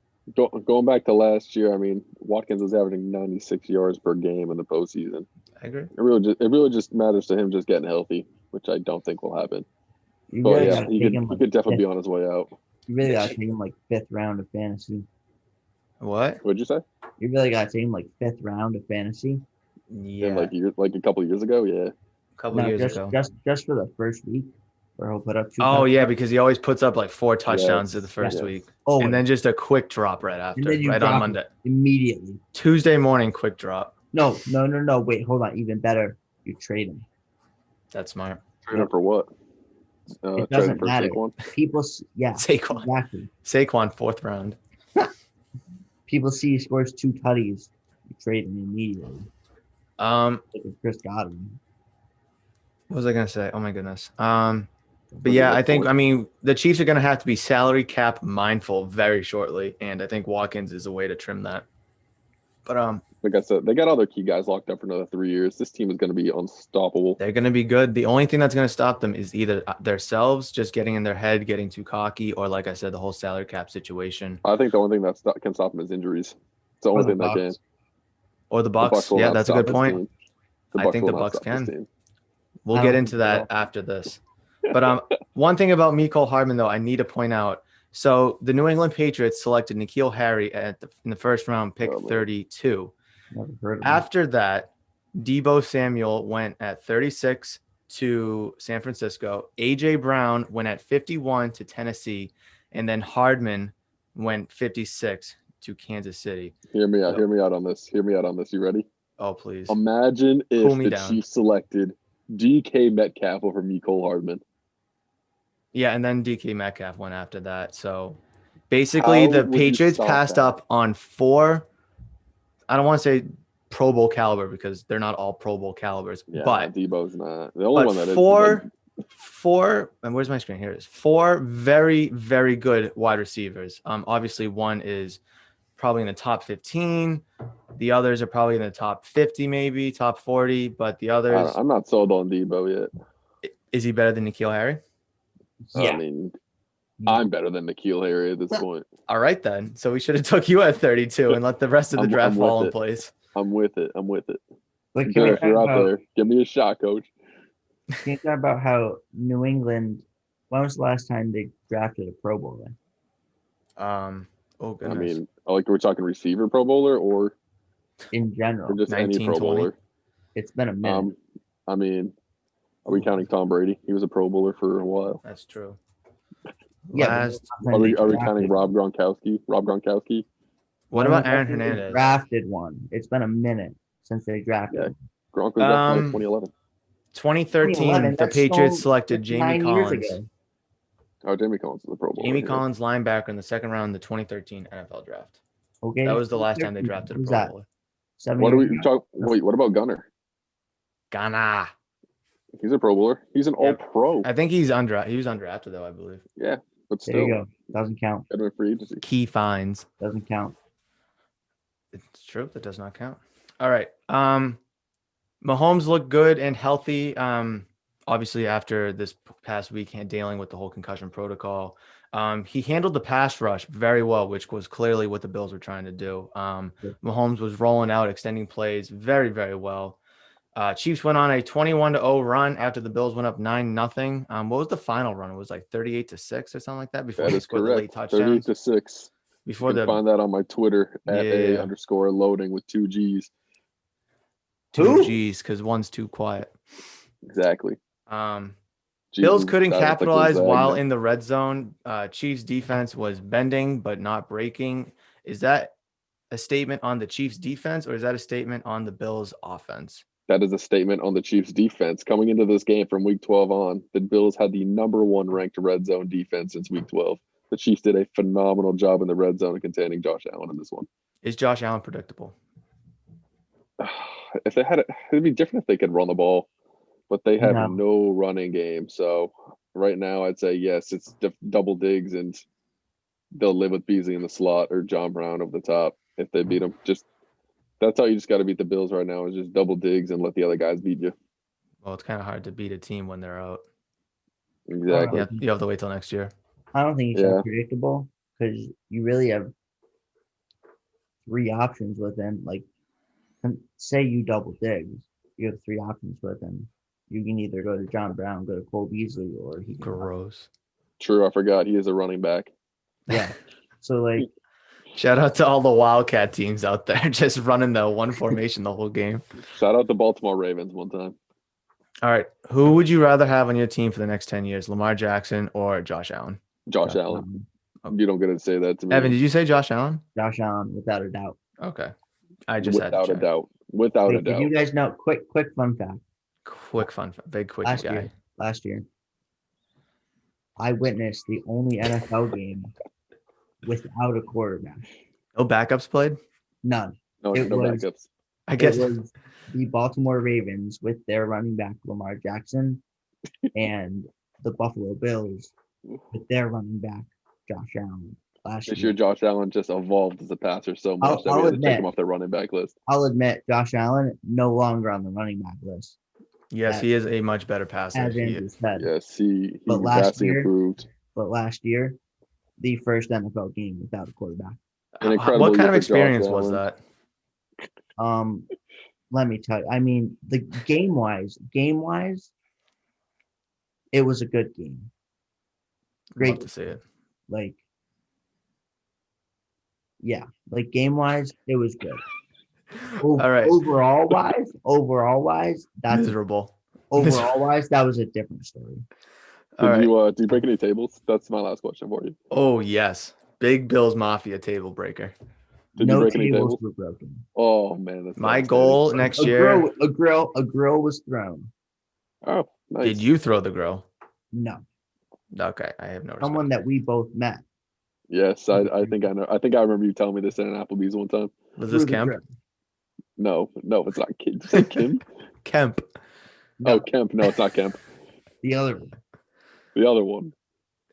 Going back to last year, I mean, Watkins was averaging 96 yards per game in the postseason. I agree. It really just matters to him just getting healthy, which I don't think will happen. You But really yeah, gotta he take could him, like, definitely be fifth. on his way out. You really gotta take him like 5th round of fantasy. What? What'd you say? You really gotta take him like 5th round of fantasy. Yeah. In like a couple years ago, yeah. A couple No, years just ago. just for the first week, where he'll put up 2. Oh yeah, because he always puts up like 4 touchdowns in the first yes. week, Always. and then just a quick drop right after, And then you right drop on it Monday, immediately. Tuesday morning, quick drop. No. Wait, hold on. Even better, you trade him. That's smart. Trade him for what? It Trade doesn't him for matter. Saquon? People, yeah, Saquon. exactly. Saquon 4th round. People see he scores 2 tutties, you trade him immediately. Like if Chris Godwin. What was I gonna say? Oh my goodness. But yeah, I think the Chiefs are gonna have to be salary cap mindful very shortly, and I think Watkins is a way to trim that. But like I said, they got all their key guys locked up for another 3 years. This team is going to be unstoppable. they're gonna be good. The only thing that's gonna stop them is either themselves just getting in their head, getting too cocky, or like I said, the whole salary cap situation. I think the only thing that can stop them is injuries. It's the only thing that can. Or the Bucks. will Yeah, not that's a stop good this point. team. I think will the not Bucks stop this can. team. We'll I get don't into think they that will. after this. But one thing about Mecole Hardman, though, I need to point out. So the New England Patriots selected N'Keal Harry in the first round, pick 32. Never heard of him. After that, Deebo Samuel went at 36 to San Francisco. A.J. Brown went at 51 to Tennessee. And then Hardman went 56 to Kansas City. Hear me out on this. You ready? Oh, please. Imagine Cool if me the down. Chiefs selected DK Metcalf over Mecole Hardman. Yeah, and then DK Metcalf went after that. So basically, the would you Patriots stop passed that? up on 4. I don't want to say Pro Bowl caliber because they're not all Pro Bowl calibers. Yeah, but Debo's not. The only one that is. four, and where's my screen? Here it is. 4 very, very good wide receivers. Obviously, one is probably in the top 15. The others are probably in the top 50, maybe top 40. But the others, I'm not sold on Debo yet. is he better than N'Keal Harry? Yeah. I mean, I'm better than N'Keal Harry at this point. All right, then. So we should have took you at 32 and let the rest of the draft I'm fall with in it. place. I'm with it. But can we Good, if talk you're out about, there, give me a shot, coach. can you talk about how New England? When was the last time they drafted a Pro Bowler? Oh I goodness. mean, like we're talking receiver Pro Bowler or in Or general. just any 19, Pro 20? Bowler. It's been a minute. I mean, are we counting Tom Brady? He was a Pro Bowler for a while. That's true. Yeah, Last. but Are we drafted counting one. Rob Gronkowski? Rob Gronkowski? What No, about no, Aaron they Hernandez? drafted one. It's been a minute since they drafted Yeah. one. Gronk was up in like 2011. 2013, the That's Patriots so selected Jamie 9 years Collins. ago. Oh, Jamie Collins is a Pro Bowler. Jamie here. Collins, linebacker in the second round of the 2013 NFL draft. Okay, That was the last time they drafted a Who's Pro that? Bowler. 7 What do years we ago? talk? Wait, what about Gunner? Ghana. He's a Pro Bowler. He's an Yep. All-Pro. I think he was undrafted though, I believe. Yeah, but There you still, go. Doesn't count. Edwin free agency. Key finds. Doesn't count. It's true. That does not count. All right. Mahomes looked good and healthy. Obviously after this past week dealing with the whole concussion protocol. He handled the pass rush very well, which was clearly what the Bills were trying to do. Mahomes was rolling out, extending plays very, very well. Chiefs went on a 21-0 run after the Bills went up 9-0. What was the final run? It was like 38-6 or something like that before That they is scored the late correct. touchdowns. 38-6. Before You can the find that on my Twitter at Yeah. _loading with 2 G's. two G's because one's too quiet. Exactly. Bills Jesus, couldn't that was like capitalize Gonzaga. while in the red zone. Chiefs defense was bending but not breaking. Is that a statement on the Chiefs defense or is that a statement on the Bills offense? That is a statement on the Chiefs defense. Coming into this game from week 12 on, the Bills had the #1 ranked red zone defense since week 12. The Chiefs did a phenomenal job in the red zone of containing Josh Allen in this one. Is Josh Allen predictable? If they had it, it'd be different if they could run the ball, but they have No. no running game. So right now, I'd say yes, it's double digs, and they'll live with Beasley in the slot or John Brown over the top if they beat him. Just that's how you just got to beat the Bills right now is just double digs and let the other guys beat you. Well, it's kind of hard to beat a team when they're out. Exactly. You have to wait till next year. I don't think he's that predictable because you really have 3 options with him. Like, say you double digs, you have 3 options with him. You can either go to John Brown, go to Cole Beasley, or he can Gross. True, I forgot he is a running back. Yeah. So like, shout out to all the Wildcat teams out there just running the one formation the whole game. Shout out the Baltimore Ravens one time. All right. Who would you rather have on your team for the next 10 years, Lamar Jackson or Josh Allen? Josh Allen. You don't get to say that to me. Evan, did you say Josh Allen? Josh Allen, without a doubt. Okay. I just had to Without a check. doubt. Without a Did doubt. you guys know? Quick fun fact. Quick fun, big quickie guy. Last year, I witnessed the only NFL game without a quarterback. No backups played? None. No It was- backups. I guess. It was the Baltimore Ravens with their running back Lamar Jackson and the Buffalo Bills with their running back Josh Allen last This year. year, Josh Allen just evolved as a passer so much that I'll we had to admit- take him off the running back list. I'll admit, Josh Allen no longer on the running back list, Yes, he is a much better passer. as Andrew said. Yes, he But last vastly year- improved. But last year, the first NFL game without a quarterback. An incredible What kind year of for experience Josh was Allen. that? Let me tell you. I mean, the game wise, it was a good game. Great Love to see it. Like, yeah, like game wise, it was good. All right. Overall wise, that's Miserable. overall wise, that was a different story. All right. Do you break any tables? That's my last question for you. Oh, yes. Big Bills Mafia table breaker. Did No you break any tables tables? were broken. Oh man, that's My devastating. goal next year. A grill was thrown. Oh, nice. Did you throw the grill? No, Okay. I have no respect. someone that we both met. Yes, I think I know. I think I remember you telling me this in an Applebee's one time. Was this threw the Kemp? grill. No, it's not Kemp. Did you say Kim? Kemp. No, Oh, Kemp. No, it's not Kemp. the other one. The other one.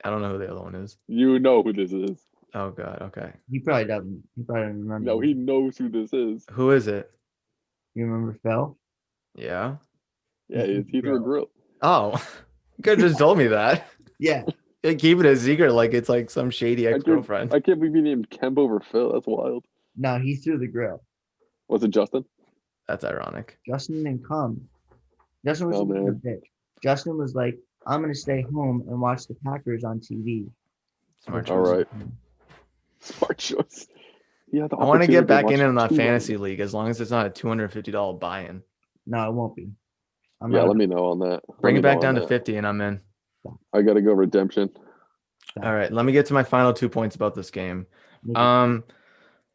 I don't know who the other one is. You know who this is. Oh, God. Okay. He probably doesn't. He probably doesn't remember. No, he knows who this is. Who is it? You remember Phil? Yeah. Yeah, he's through a grill. Oh, you could have just told me that. Yeah. You keep it a secret like it's like some shady ex-girlfriend. I can't believe you named Kemp over Phil. That's wild. No, he threw the grill. Was it Justin? That's ironic. Justin didn't come. Justin was Oh, a man. bitch. Justin was like, I'm gonna stay home and watch the Packers on TV. Smart All choice. right. Smart choice. He had the I want to get opportunity back watch in on that 2 fantasy runs. league as long as it's not a $250 buy-in. No, it won't be. I'm Yeah, not. let me know on that. Let Bring me it back know on down to that. 50 and I'm in. I gotta go redemption. All right, let me get to my final 2 points about this game. Okay.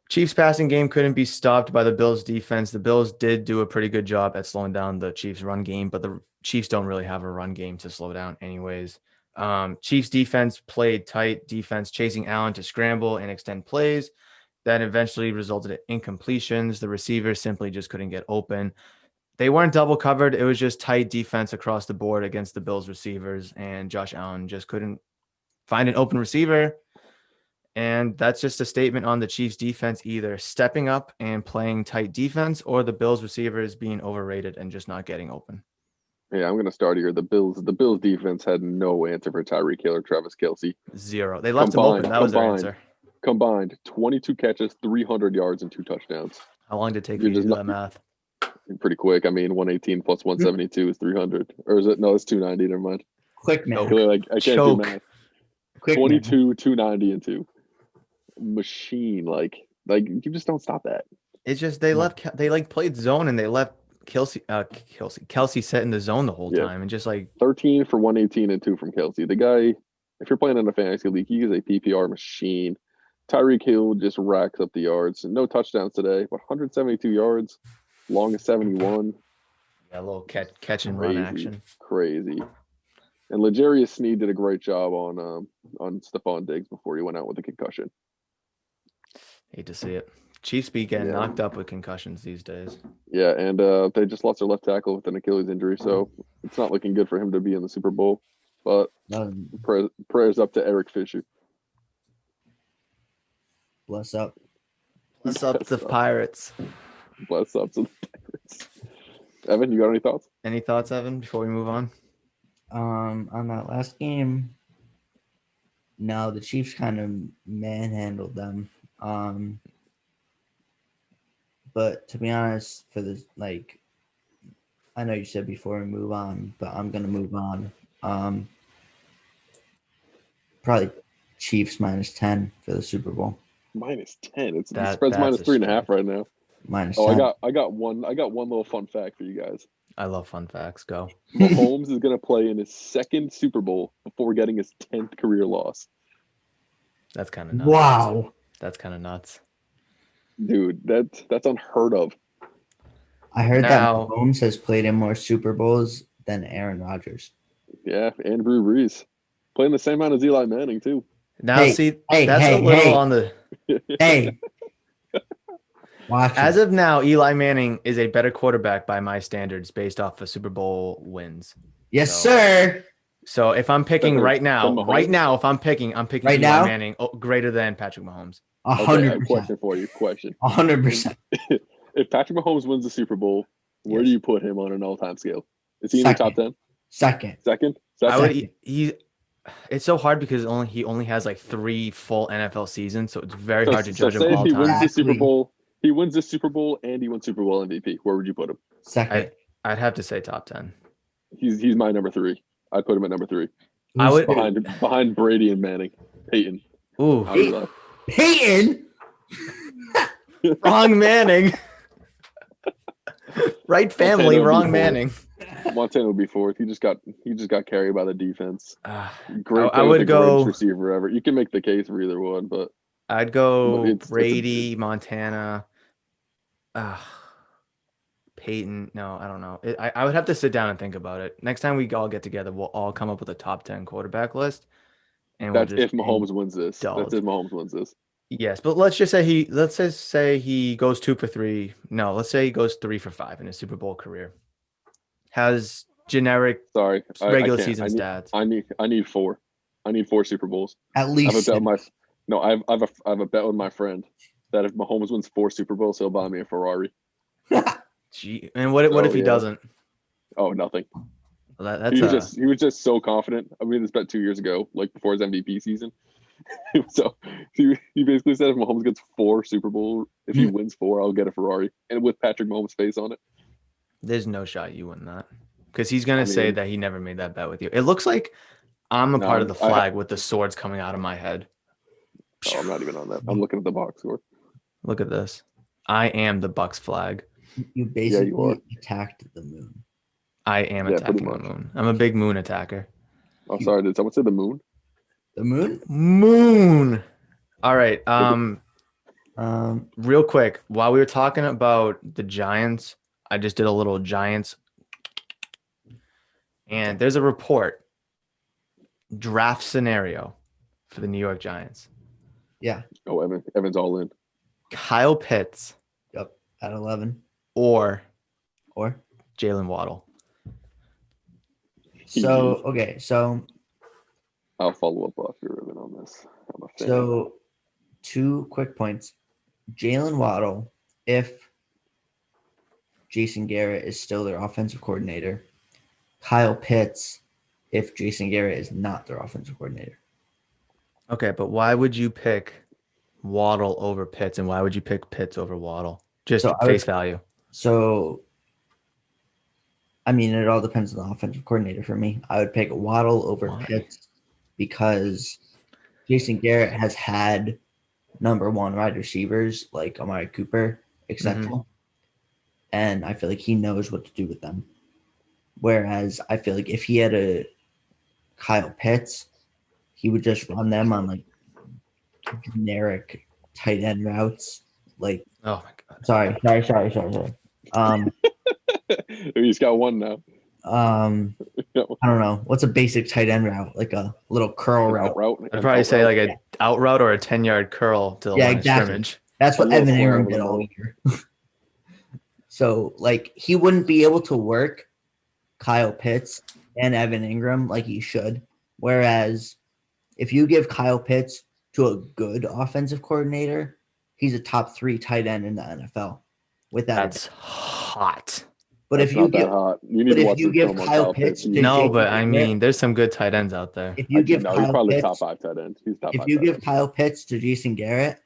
Chiefs passing game couldn't be stopped by the Bills defense. The Bills did do a pretty good job at slowing down the Chiefs run game, but the Chiefs don't really have a run game to slow down anyways. Chiefs defense played tight defense, chasing Allen to scramble and extend plays. That eventually resulted in incompletions. The receivers simply just couldn't get open. They weren't double covered. It was just tight defense across the board against the Bills receivers, and Josh Allen just couldn't find an open receiver. And that's just a statement on the Chiefs defense either stepping up and playing tight defense or the Bills receivers being overrated and just not getting open. Yeah, I'm gonna start here. The Bills defense had no answer for Tyreek Hill or Travis Kelce. Zero. They left him open. That was their answer. Combined 22 catches, 300 yards, and 2 touchdowns. How long did it take for you to do that math? Pretty quick. I mean, 118 plus 172 is 300. Or is it? No, it's 290. Never mind. Quick man. I can't do math. Quick 22, man. 290, and 2. Machine. Like you just don't stop that. It's just they played zone and they left Kelce set in the zone the whole time and just 13 for 118 and 2 from Kelce. The guy, if you're playing in a fantasy league, he is a PPR machine. Tyreek Hill just racks up the yards. No touchdowns today, but 172 yards, longest 71. Yeah, a little catch and run action. Crazy. And L'Jarius Sneed did a great job on Stephon Diggs before he went out with a concussion. Hate to see it. Chiefs be getting knocked up with concussions these days. Yeah, and they just lost their left tackle with an Achilles injury, so it's not looking good for him to be in the Super Bowl. But prayers up to Eric Fisher. Bless up. Bless up the Pirates. Bless up to the Pirates. Evan, you got any thoughts? Any thoughts, Evan, before we move on? On that last game, no, the Chiefs kind of manhandled them. But to be honest, for this, I know you said before we move on, but I'm gonna move on. Probably Chiefs -10 for the Super Bowl. -10. The spread's -3.5 right now. -10. I got one little fun fact for you guys. I love fun facts. Go. Mahomes is gonna play in his 2nd Super Bowl before getting his 10th career loss. That's kind of nuts. Wow. That's kind of nuts. Dude, that's unheard of. I heard that Mahomes has played in more Super Bowls than Aaron Rodgers. Yeah, and Drew Brees. Playing the same amount as Eli Manning, too. Now, that's a little on the... Hey. Watch As of now, Eli Manning is a better quarterback by my standards based off of Super Bowl wins. Yes, sir. So if I'm picking if I'm picking right Eli now? Manning greater than Patrick Mahomes. 100%. Question for you. 100%. If Patrick Mahomes wins the Super Bowl, where do you put him on an all-time scale? Is he in the top 10? Second. It's so hard because he only has 3 full NFL seasons, so it's very hard to judge him all time. He wins the Super Bowl and he wins Super Bowl MVP. Where would you put him? Second. I'd have to say top 10. He's my number 3. I'd put him at number 3. I would behind Brady and Manning. Peyton. Ooh. Peyton. Wrong Manning. Right family, wrong Manning. Montana would be 4th. He just got carried by the defense. Great. I would go receiver ever. You can make the case for either one, but I'd go Brady, Montana. Peyton. No, I don't know. I would have to sit down and think about it. Next time we all get together, we'll all come up with a top 10 quarterback list. And that's if Mahomes wins this. That's if Mahomes wins this. Yes, but let's just say he goes 2 for 3. No, let's say he goes 3 for 5 in his Super Bowl career. Has generic regular season stats. I need 4. I need 4 Super Bowls. At least. I have a bet with my friend that if Mahomes wins 4 Super Bowls, he'll buy me a Ferrari. Gee, and what if he doesn't? Oh, nothing. Well, he was just so confident. I made this bet 2 years ago, before his MVP season. So he basically said if Mahomes gets 4 Super Bowl, if he wins 4, I'll get a Ferrari, and with Patrick Mahomes' face on it. There's no shot you win that because he's gonna say that he never made that bet with you. It looks like I'm a part of the flag with the swords coming out of my head. Oh, I'm not even on that. I'm looking at the box score. Look at this. I am the Bucks flag. You you basically are. attacked the moon. I am Yeah, pretty attacking the much. moon. I'm a big moon attacker. Oh, sorry. Did someone say the moon? The moon? Moon. All right. Um, Real quick, while we were talking about the Giants, I just did a little Giants, and there's a report draft scenario for the New York Giants. yeah. Oh, Evan's all in. Kyle Pitts Yep. At 11. or Or Jalen Waddle. so okay. So I'll follow up after Evan on this. I'm a fan. so 2 quick points. Jalen Waddle, if Jason Garrett is still their offensive coordinator. Kyle Pitts, if Jason Garrett is not their offensive coordinator. Okay, but why would you pick Waddle over Pitts, and why would you pick Pitts over Waddle? Just So I face would- value. So, I mean, it all depends on the offensive coordinator for me. I would pick Waddle over Why? Pitts because Jason Garrett has had number 1 wide receivers like Amari Cooper, etc. And I feel like he knows what to do with them. Whereas I feel like if he had a Kyle Pitts, he would just run them on like generic tight end routes. Like, Oh my god. sorry. He's got one now. I don't know. What's a basic tight end route? Like a little curl route. I'd probably say like a out route or a 10-yard curl to the line of scrimmage. That's what A little Evan slam Ingram over the did all middle. year. So, like, he wouldn't be able to work Kyle Pitts and Evan Ingram like he should. Whereas if you give Kyle Pitts to a good offensive coordinator, he's a top 3 tight end in the NFL. Without a That's hot. But That's if you not that give hot. You need but to if watch you the give film on Kyle Pitts to No, Jason but I Garrett, mean, there's some good tight ends out there. if you give he's Kyle probably Pitts, top 5 tight end. He's top if 5 you tight give end. Kyle Pitts to Jason Garrett,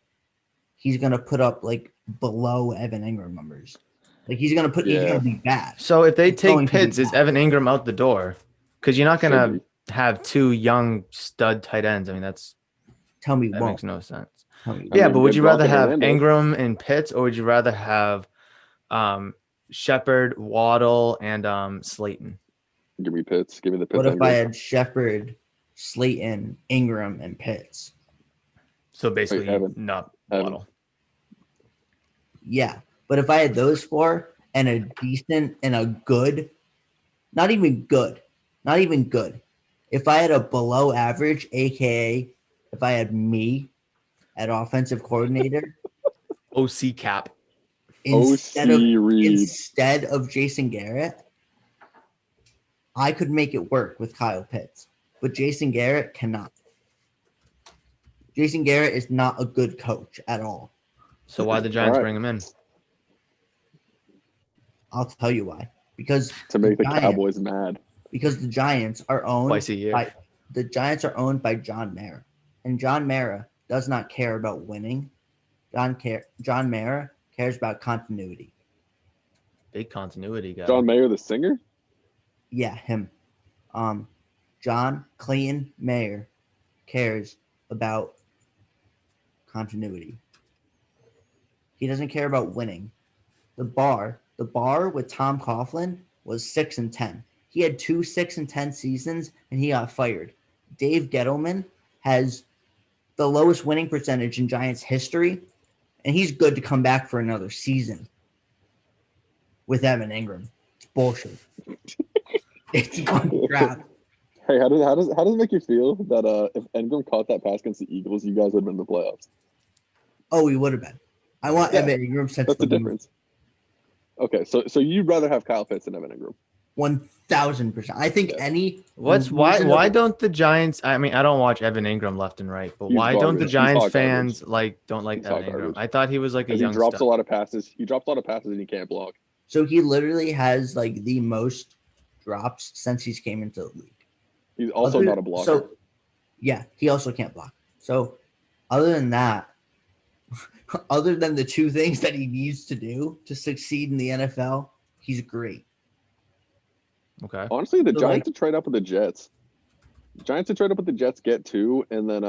he's gonna put up like below Evan Ingram numbers. Like he's gonna be bad. So if they It's going take to be Pitts, is bad. Evan Ingram out the door? Because you're not Should gonna have 2 young stud tight ends. I mean, that Tell me makes won't. no sense. Tell me I Yeah, mean, but would good you Brock rather and have Hernandez. Ingram and Pitts, or would you rather have Shepard, Waddle, and Slayton? Give me Pitts. Give me the Pitts. What if I Ingram. had Shepard, Slayton, Ingram, and Pitts? So basically, Evan. not Evan. Waddle. Yeah. But if I had those 4 and a decent and a good, not even good. If I had a below average, aka if I had me at offensive coordinator OC cap. instead Reid. of Jason Garrett, I could make it work with Kyle Pitts. But Jason Garrett cannot. Jason Garrett is not a good coach at all. So why the Giants All right. bring him in? I'll tell you why. Because To make the Giants- Cowboys mad. Because the Giants are owned Twice a year. by John Mara. And John Mara does not care about winning. John Mara cares about continuity. Big continuity guy. John Mayer, the singer? Yeah, him. John Clayton Mayer cares about continuity. He doesn't care about winning. The bar with Tom Coughlin was 6-10. He had 2 6-10 seasons and he got fired. Dave Gettleman has the lowest winning percentage in Giants history, and he's good to come back for another season with Evan Ingram. It's bullshit. It's fucking crap. Hey, how does it make you feel that if Ingram caught that pass against the Eagles, you guys would have been in the playoffs? Oh, he would have been. I want Yeah, Evan Ingram since That's the difference. Okay, so you'd rather have Kyle Pitts than Evan Ingram? 1,000%. I think any. Why don't the Giants? I mean, I don't watch Evan Ingram left and right, but He's why don't the garbage. He's Giants hot fans garbage. don't like He's Evan hot Ingram? garbage. I thought he was like a Because he young drops stud. a lot of passes. He drops a lot of passes and he can't block. So he literally has like the most drops since he's came into the league. He's also not a blocker. So yeah, he also can't block. So other than that, other than the 2 things that he needs to do to succeed in the NFL, he's great. Okay. Honestly, the So, Giants should trade up with the Jets. Giants should trade up with the Jets, get 2, and then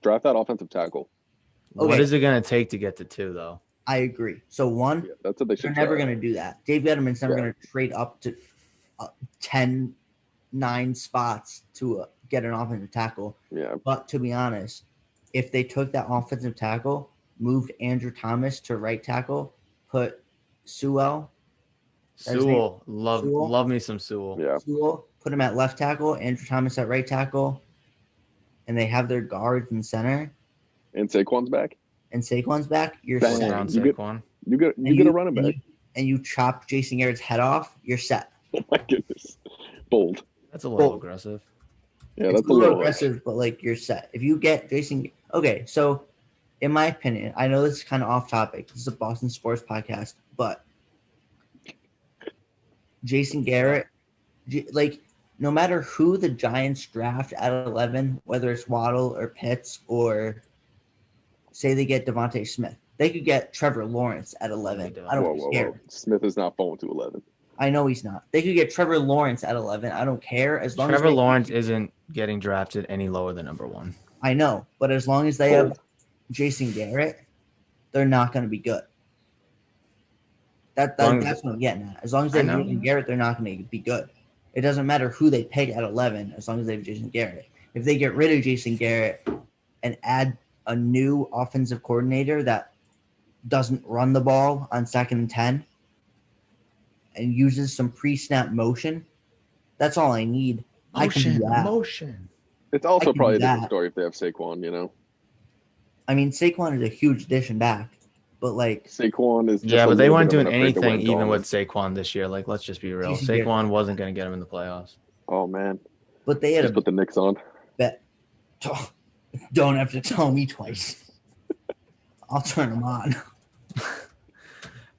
draft that offensive tackle. What is it going to take to get to 2, though? I agree. So one, Yeah, that's what they should. they're never try. going to do that. Dave Gettleman's never Yeah. going to trade up to 10, 9 spots to get an offensive tackle. Yeah, But to be honest, if they took that offensive tackle, moved Andrew Thomas to right tackle, put Sewell, Sewell. Sewell? Love me some Sewell. yeah. put him at left tackle, Andrew Thomas at right tackle, and they have their guards in center, And Saquon's back. and Saquon's back, you're Bang. set. Around You get- Saquon. You get a running back. And you chop Jason Garrett's head off, you're set. Oh my goodness, bold. That's a little Well, aggressive. Yeah, It's that's a little aggressive, but like you're set. If you get Jason, okay, so in my opinion, I know this is kind of off topic. This is a Boston sports podcast, but Jason Garrett, like no matter who the Giants draft at 11, whether it's Waddle or Pitts or say they get Devontae Smith, they could get Trevor Lawrence at 11. I don't care. Smith is not falling to 11. I know he's not. They could get Trevor Lawrence at 11. I don't care as long Trevor as Lawrence isn't getting drafted any lower than number 1. I know, but as long as they have Jason Garrett, they're not going to be good. That's what I'm getting at. As long as they have Jason Garrett, they're not going to be good. It doesn't matter who they pick at 11 as long as they have Jason Garrett. If they get rid of Jason Garrett and add a new offensive coordinator that doesn't run the ball on 2nd and 10 and uses some pre-snap motion, that's all I need. I can do that. Motion. It's also can probably a do that. different story if they have Saquon. You know, I mean, Saquon is a huge addition back, but like Saquon is. Just Yeah, a but they little weren't bit of doing an afraid to anything win even gauntlet. with Saquon this year. Like, let's just be real. Jason Garrett. Saquon wasn't going to get him in the playoffs. Oh man, but they had just a put the Knicks on. bet. Don't have to tell me twice. I'll turn them on.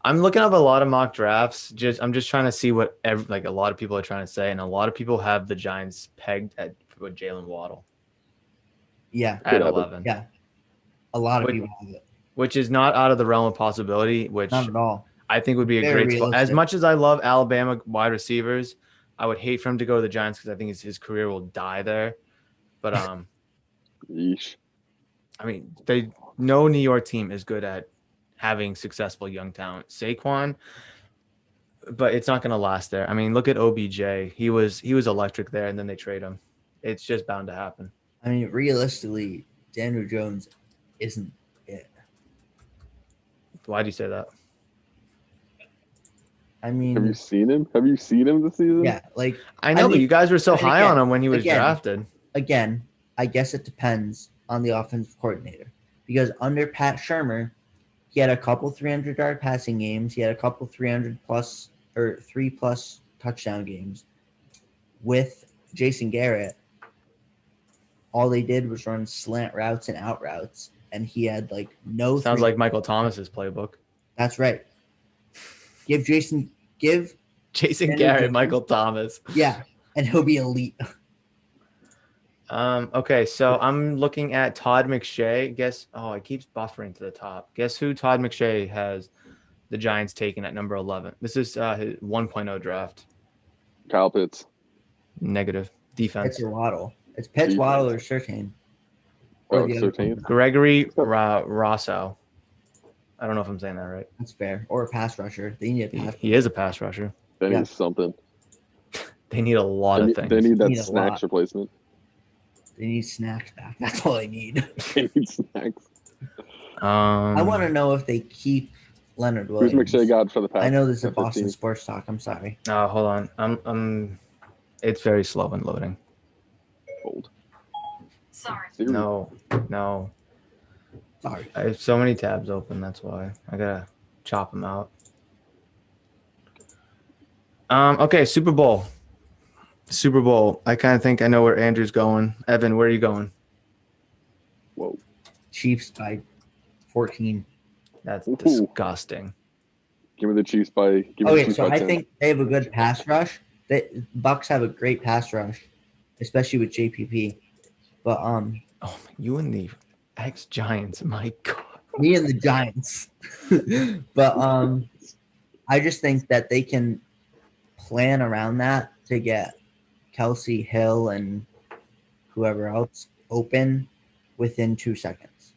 I'm looking up a lot of mock drafts. I'm just trying to see what a lot of people are trying to say, and a lot of people have the Giants pegged at with Jalen Waddle Yeah, at Could happen. 11, yeah. A lot of Which- people have it. which is not out of the realm of possibility. Which Not at all. I think would be a Very great spot. As realistic. much as I love Alabama wide receivers, I would hate for him to go to the Giants because I think his career will die there. But Yeesh. I mean, no New York team is good at having successful young talent. Saquon, but it's not going to last there. I mean, look at OBJ. He was electric there, and then they trade him. It's just bound to happen. I mean, realistically, Daniel Jones isn't it. Why do you say that? I Have you mean, seen him? Have you seen him this season? yeah, like I know, but mean, you guys were so and high again- on him when he was again, drafted. again, I guess it depends on the offensive coordinator because under Pat Shurmur, he had a couple 300-yard passing games. He had a couple 300+ or 3+ touchdown games. With Jason Garrett, all they did was run slant routes and out routes, and he had like no. Sounds like Michael Thomas's playbook. That's right. Give Jason Daniel Garrett, Jones. Michael Thomas. yeah, and he'll be elite. Okay, so I'm looking at Todd McShay. It keeps buffering to the top. Guess who Todd McShay has the Giants taken at number 11? This is his 1.0 draft. Kyle Pitts. Negative. Defense. Pitts or Waddle. It's Pitts, Defense. Waddle, or Surtain. Or Oh, the other 13. one. Gregory Rosso. I don't know if I'm saying that right. That's fair. Or a pass rusher. They need a pass. He is a pass rusher. They need Yeah. something. They need a lot They of need, things. they need that Need a snacks lot. replacement. They need snacks back. That's all they need. They need snacks. I want to know if they keep Leonard Who's Williams. McShay got for the past? I know this is a 15? Boston sports talk. I'm sorry. Hold on. I'm. It's very slow and loading. Old. Sorry. Siri. No. Sorry. I have so many tabs open. That's why I gotta chop them out. Okay, Super Bowl. I kind of think I know where Andrew's going. Evan, where are you going? Whoa. Chiefs by 14. That's Ooh. disgusting. Give me the Chiefs by. Give me the Okay, Chiefs so by I 10. think they have a good pass rush. The Bucks have a great pass rush, especially with JPP. But Oh, you and the ex-Giants. My God. me and the Giants. But I just think that they can plan around that to get Kelsey, Hill, and whoever else open within 2 seconds.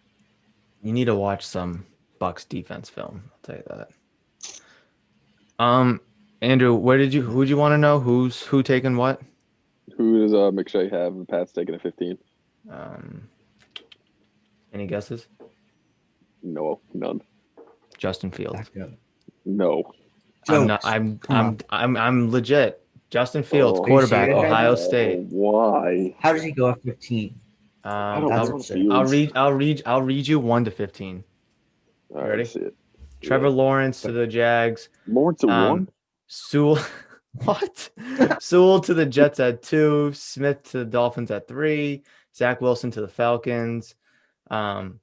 You need to watch some Bucks defense film. I'll tell you that. Andrew, who'd you want to know? Who taking what? Who does McShay have? The Pats taking a 15. Um, any guesses? No, none. Justin Fields. No. I'm not. Jokes. I'm legit. Justin Fields, Oh, quarterback, serious? Ohio oh, State. why? How does he go at 15? I don't That's know. absurd. I'll read you 1 to 15. All right, Ready? see it. Trevor Yeah. Lawrence to the Jags. Lawrence at 1? Sewell, what? Sewell to the Jets at 2. Smith to the Dolphins at 3. Zach Wilson to the Falcons. Rashawn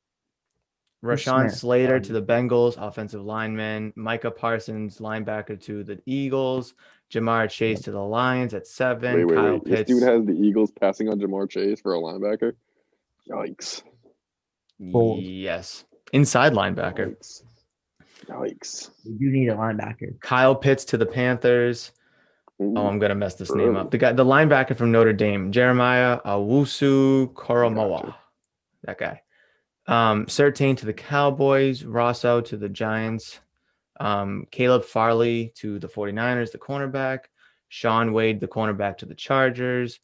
Smith? Slater to the Bengals, offensive lineman. Micah Parsons, linebacker to the Eagles. Jamar Chase to the Lions at 7. Kyle Wait. This Pitts. dude has the Eagles passing on Jamar Chase for a linebacker? Yikes. Bold. Yes. Inside linebacker. Yikes. We do need a linebacker. Kyle Pitts to the Panthers. Ooh. Oh, I'm gonna mess this name up. The linebacker from Notre Dame, Jeremiah Awusu Koromoa. Gotcha. That guy. Surtain to the Cowboys, Rosso to the Giants, Caleb Farley to the 49ers, the cornerback, Sean Wade, the cornerback to the Chargers,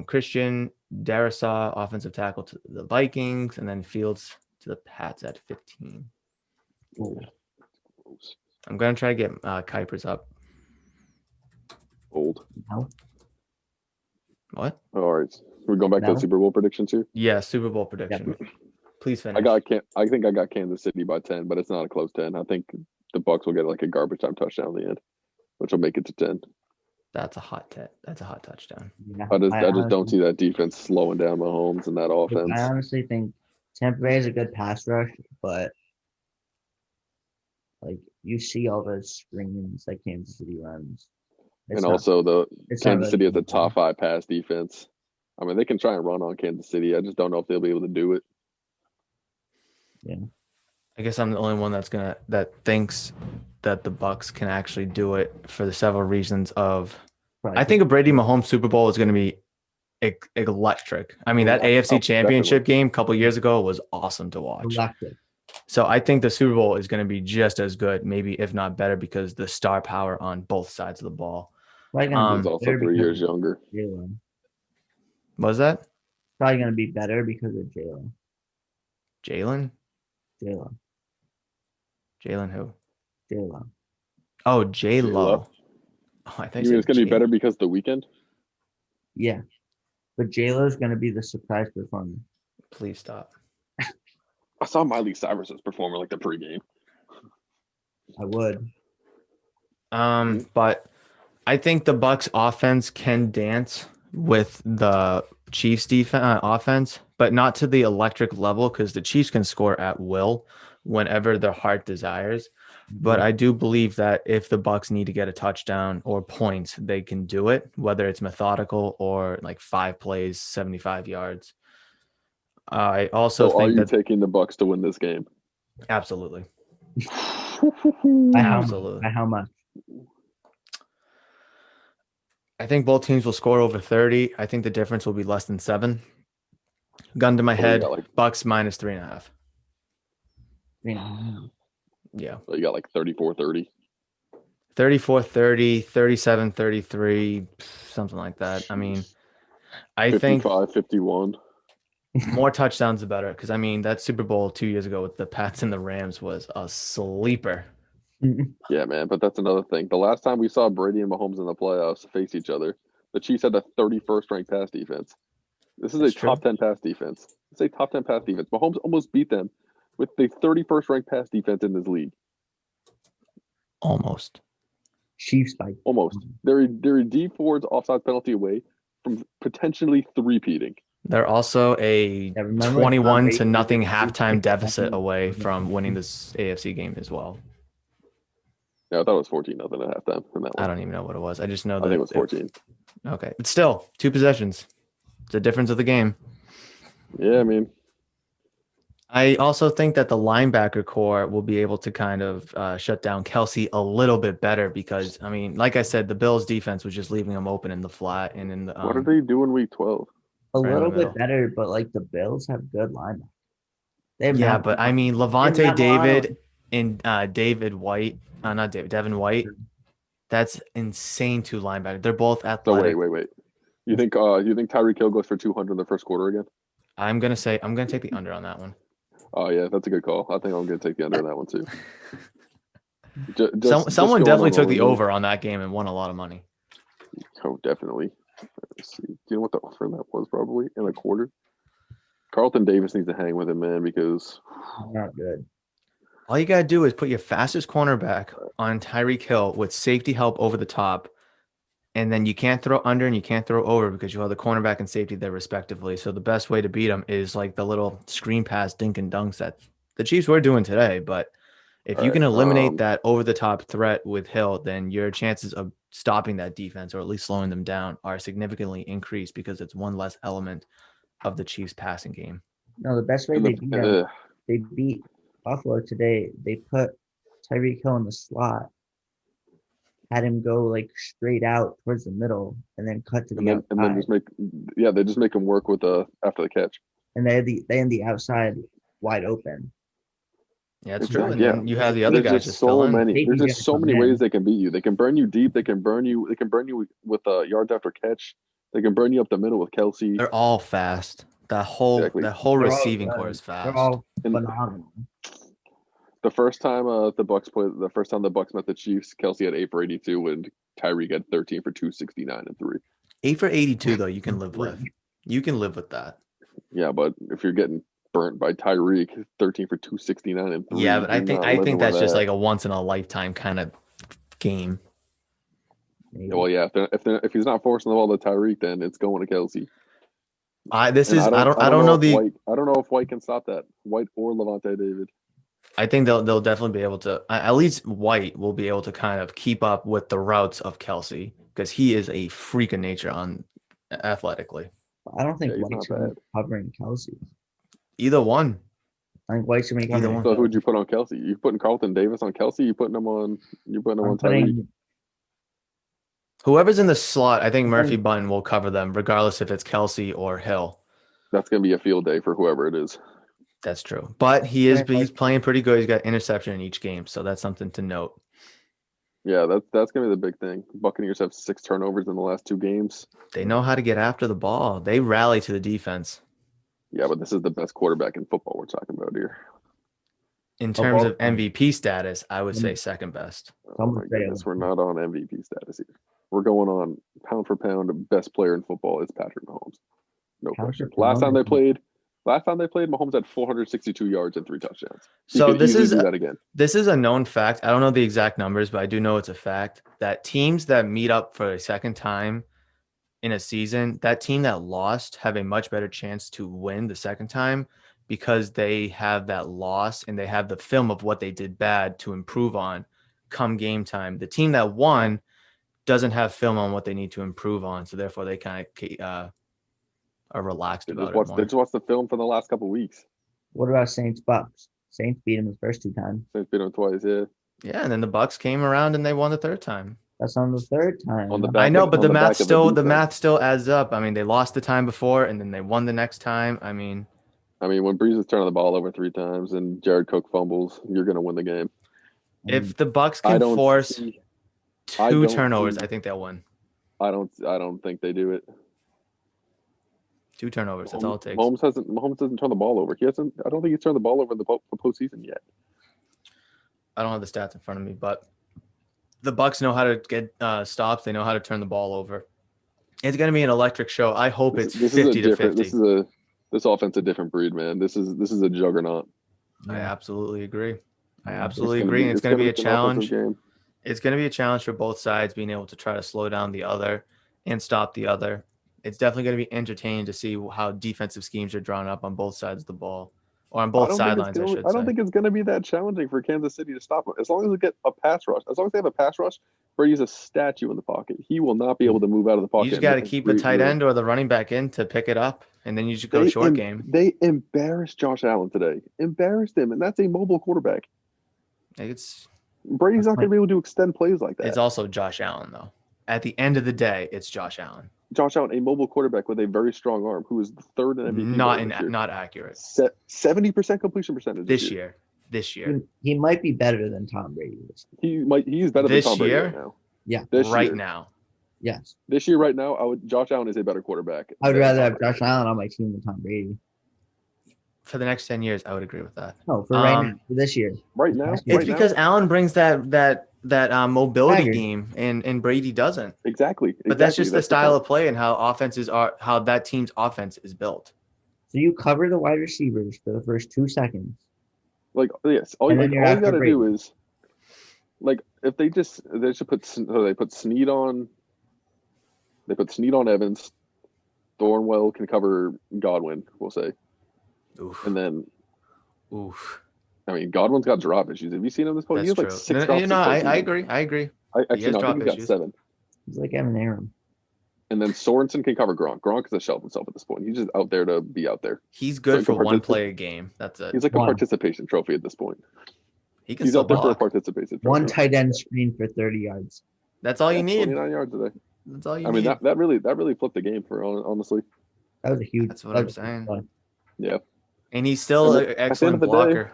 Christian Darrisaw, offensive tackle to the Vikings, and then Fields to the Pats at 15. Ooh. Gross. I'm gonna try to get Kuipers up. Old. No. What? All right. We're going back to No. the Super Bowl predictions here. Yeah, Super Bowl prediction. Please finish. I think I got Kansas City by 10, but it's not a close 10. I think the Bucks will get like a garbage time touchdown at the end, which will make it to 10. That's a hot touchdown. Yeah, I just don't see that defense slowing down Mahomes and that offense. I honestly think Tampa Bay is a good pass rush, but like you see all those screens that Kansas City runs. And also the Kansas City has a really top 5 pass defense. I mean, they can try and run on Kansas City. I just don't know if they'll be able to do it. Yeah. I guess I'm the only one that thinks that the Bucks can actually do it for the several reasons of. Probably I think a Brady Mahomes Super Bowl is going to be electric. I mean, that AFC Championship game a couple years ago was awesome to watch. electric. So I think the Super Bowl is going to be just as good, maybe if not better, because the star power on both sides of the ball. Probably He's gonna be also better 3 years because younger. of Jalen. Was that Probably gonna be better because of Jalen. Jalen? Jalen. Jalen who? Jalen. Oh, J Lo. J-Lo. Oh, I think You mean it's going to be better because of the weekend? Yeah. But J-Lo's gonna be the surprise performer. Please stop. I saw Miley Cyrus's performing like the pregame. I would. But I think the Bucks offense can dance with the Chiefs defense offense, but not to the electric level because the Chiefs can score at will whenever their heart desires. But I do believe that if the Bucks need to get a touchdown or points, they can do it, whether it's methodical or like 5 plays, 75 yards. I also So are think you that taking the Bucks to win this game? absolutely. By Absolutely. how much? I think both teams will score over 30. I think the difference will be less than 7. Gun to my So head, you got like, Bucks minus 3.5. Yeah. Yeah. so you got like 34-30. 34-30, 37-33, something like that. I mean, I think 55-51. more touchdowns the better because I mean that Super Bowl 2 years ago with the Pats and the Rams was a sleeper. Yeah, man, but that's another thing. The last time we saw Brady and Mahomes in the playoffs face each other, the Chiefs had the 31st ranked pass defense. This is That's a top 10 pass defense. It's a top 10 pass defense. Mahomes almost beat them with the 31st ranked pass defense in this league. Almost. Chiefs by Almost. They're a D Ford's offside penalty away from potentially three-peating. They're also a remember 21 to Tom nothing Brady- halftime deficit away from winning this AFC game as well. Yeah, I thought it was 14-0 at halftime in that I one. don't even know what it was. I just know I that think it was 14. Okay. But still, 2 possessions. It's a difference of the game. Yeah, I mean, I also think that the linebacker core will be able to kind of shut down Kelsey a little bit better because, I mean, like I said, the Bills' defense was just leaving them open in the flat and in the. what did they do in week 12? A Right in little the middle. bit better, but like the Bills have good linebackers. They have Yeah, Matt but I mean, Milano. Levante Matt Milano. David and David White, not David, Devin White. That's insane. Two linebackers. They're both So athletic. wait. You think Tyreek Hill goes for 200 in the first quarter again? I'm gonna take the under on that one. Oh yeah, that's a good call. I think I'm gonna take the under on that one too. Someone definitely took the limit. over on that game and won a lot of money. Oh, definitely. Let's see. Do you know what the offer that was probably in a quarter? Carlton Davis needs to hang with him, man, because Not good. All you gotta do is put your fastest cornerback on Tyreek Hill with safety help over the top, and then you can't throw under and you can't throw over because you have the cornerback and safety there respectively. So the best way to beat them is like the little screen pass dink and dunks that the Chiefs were doing today. But if you can eliminate that over the top threat with Hill, then your chances of stopping that defense or at least slowing them down are significantly increased because it's one less element of the Chiefs passing game. No, the best way they beat Buffalo today, they put Tyreek Hill in the slot, had him go like straight out towards the middle, and then cut to the outside. And then they just make him work with after the catch. And they had the outside wide open. Yeah, it's true. And then you have the other guys just fill in. There's just so many ways they can beat you. They can burn you deep. They can burn you with yards after catch. They can burn you up the middle with Kelsey. They're all fast. That whole receiving core is fast. They're all phenomenal. The first time the Bucs met the Chiefs, Kelsey had 8 for 82 and Tyreek had 13 for 269 and 3. 8 for 82 though, you can live with. You can live with that. Yeah, but if you're getting burnt by Tyreek, 13 for 269 and 3. Yeah, but I think that's just like a once in a lifetime kind of game. Well, yeah, if he's not forcing the ball to Tyreek, then it's going to Kelsey. I don't know if White can stop that. White or Levante David. I think they'll definitely be able to. At least White will be able to kind of keep up with the routes of Kelsey because he is a freak of nature on athletically. I don't think White's covering Kelsey. Either one. I think White's going to be covering. So who'd you put on Kelsey? You putting Carlton Davis on Kelsey? You putting him on Tyreek? Whoever's in the slot, I think Murphy Button will cover them, regardless if it's Kelsey or Hill. That's going to be a field day for whoever it is. That's true. But he's playing pretty good. He's got interception in each game, so that's something to note. Yeah, that's going to be the big thing. Buccaneers have 6 turnovers in the last 2 games. They know how to get after the ball. They rally to the defense. Yeah, but this is the best quarterback in football we're talking about here. In terms of MVP status, I would say second best. Oh my goodness, we're not on MVP status here. We're going on pound for pound. The best player in football is Patrick Mahomes. No question. Last time they played, Mahomes had 462 yards and 3 touchdowns. So this is do that again. This is a known fact. I don't know the exact numbers, but I do know it's a fact that teams that meet up for a second time in a season, that team that lost have a much better chance to win the second time because they have that loss and they have the film of what they did bad to improve on come game time. The team that won doesn't have film on what they need to improve on, so therefore they kind of are relaxed about it. They just watched the film for the last couple of weeks. What about Saints Bucks? Saints beat them the first 2 times. Saints beat them twice, yeah. Yeah, and then the Bucks came around and they won the third time. That's on the third time. I know, but the math still adds up. I mean, they lost the time before and then they won the next time. I mean, when Breeze is turning the ball over 3 times and Jared Cook fumbles, you're going to win the game. If the Bucks can force 2 turnovers, I think they'll win. I don't think they do it. 2 turnovers. That's all it takes. Mahomes doesn't turn the ball over. I don't think he's turned the ball over in the postseason yet. I don't have the stats in front of me, but the Bucks know how to get stops. They know how to turn the ball over. It's going to be an electric show. I hope it's 50-50. This offense a different breed, man. This is a juggernaut. I absolutely agree. And it's going to be a challenge. It's going to be a challenge for both sides being able to try to slow down the other and stop the other. It's definitely going to be entertaining to see how defensive schemes are drawn up on both sides of the ball, or on both sidelines, I should say. I don't think it's going to be that challenging for Kansas City to stop them. As long as they get a pass rush, as long as they have a pass rush, Brady's a statue in the pocket. He will not be able to move out of the pocket. You just got to keep the tight end or the running back in to pick it up, and then you just go short game. They embarrassed Josh Allen today. Embarrassed him, and that's a mobile quarterback. Brady's not going to be able to extend plays like that. It's also Josh Allen, though. At the end of the day, it's Josh Allen. Josh Allen, a mobile quarterback with a very strong arm, who is the third in MVP voting this year. Not accurate. 70% completion percentage this year. This year. He might be better than Tom Brady. He's better than Tom Brady right now. Yeah. Right now. Yes. This year, right now, Josh Allen is a better quarterback. I would rather have Josh Allen on my team than Tom Brady. For the next 10 years, I would agree with that. No, for right now, for this year. Right now, it's because Allen brings that mobility Staggered. game, and Brady doesn't. Exactly. But that's just the style of play and how that team's offense is built. So you cover the wide receivers for the first 2 seconds. Like, yes, all you got to do is, like, if they should put Snead on. They put Snead on Evans. Thornwell can cover Godwin, we'll say. Oof. And then, I mean, Godwin's got drop issues. Have you seen him this point? He has like 6 drops. I agree. I think he's got 7. He's like Evan Aram. And then Sorensen can cover Gronk. Gronk is a shell of himself at this point. He's just out there to be out there. He's good for one play a game. That's it. He's like a participation trophy at this point. He's out there for a participation trophy. One tight end screen for 30 yards. That's all you need. 29 yards today. That's all you need. I mean, that really flipped the game for honestly. That was a huge. That's what I'm saying. Fun. Yeah. And he's still an excellent blocker.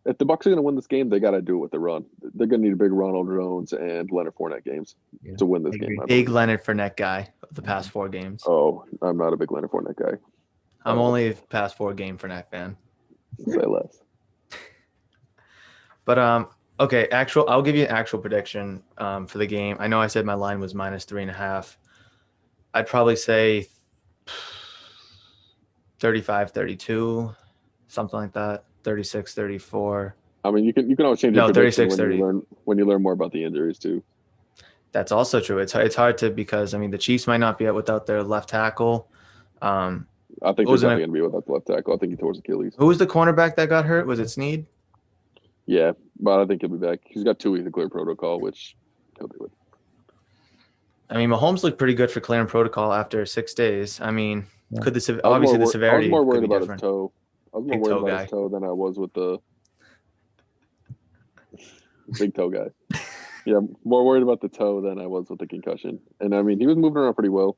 If the Bucs are going to win this game, they got to do it with the run. They're going to need a big Ronald Jones and Leonard Fournette games to win this game. Big Leonard Fournette guy of the past 4 games. Oh, I'm not a big Leonard Fournette guy. I'm only a past 4 game Fournette fan. Say less. But okay, I'll give you an actual prediction for the game. I know I said my line was -3.5. I'd probably say 35-32, something like that. 36-34. I mean, you can always change your prediction 36-30 when you learn more about the injuries too. That's also true. It's hard to, because I mean the Chiefs might not be out without their left tackle. I think they're definitely going to be without the left tackle. I think he tore his Achilles. Who was the cornerback that got hurt? Was it Snead? Yeah, but I think he'll be back. He's got 2 weeks of clear protocol, which he'll do it. I mean, Mahomes looked pretty good for clearing protocol after 6 days. I mean, the severity? I was more worried about different. his toe. I was more worried about his toe than I was with the big toe guy. Yeah, more worried about the toe than I was with the concussion. And I mean, he was moving around pretty well.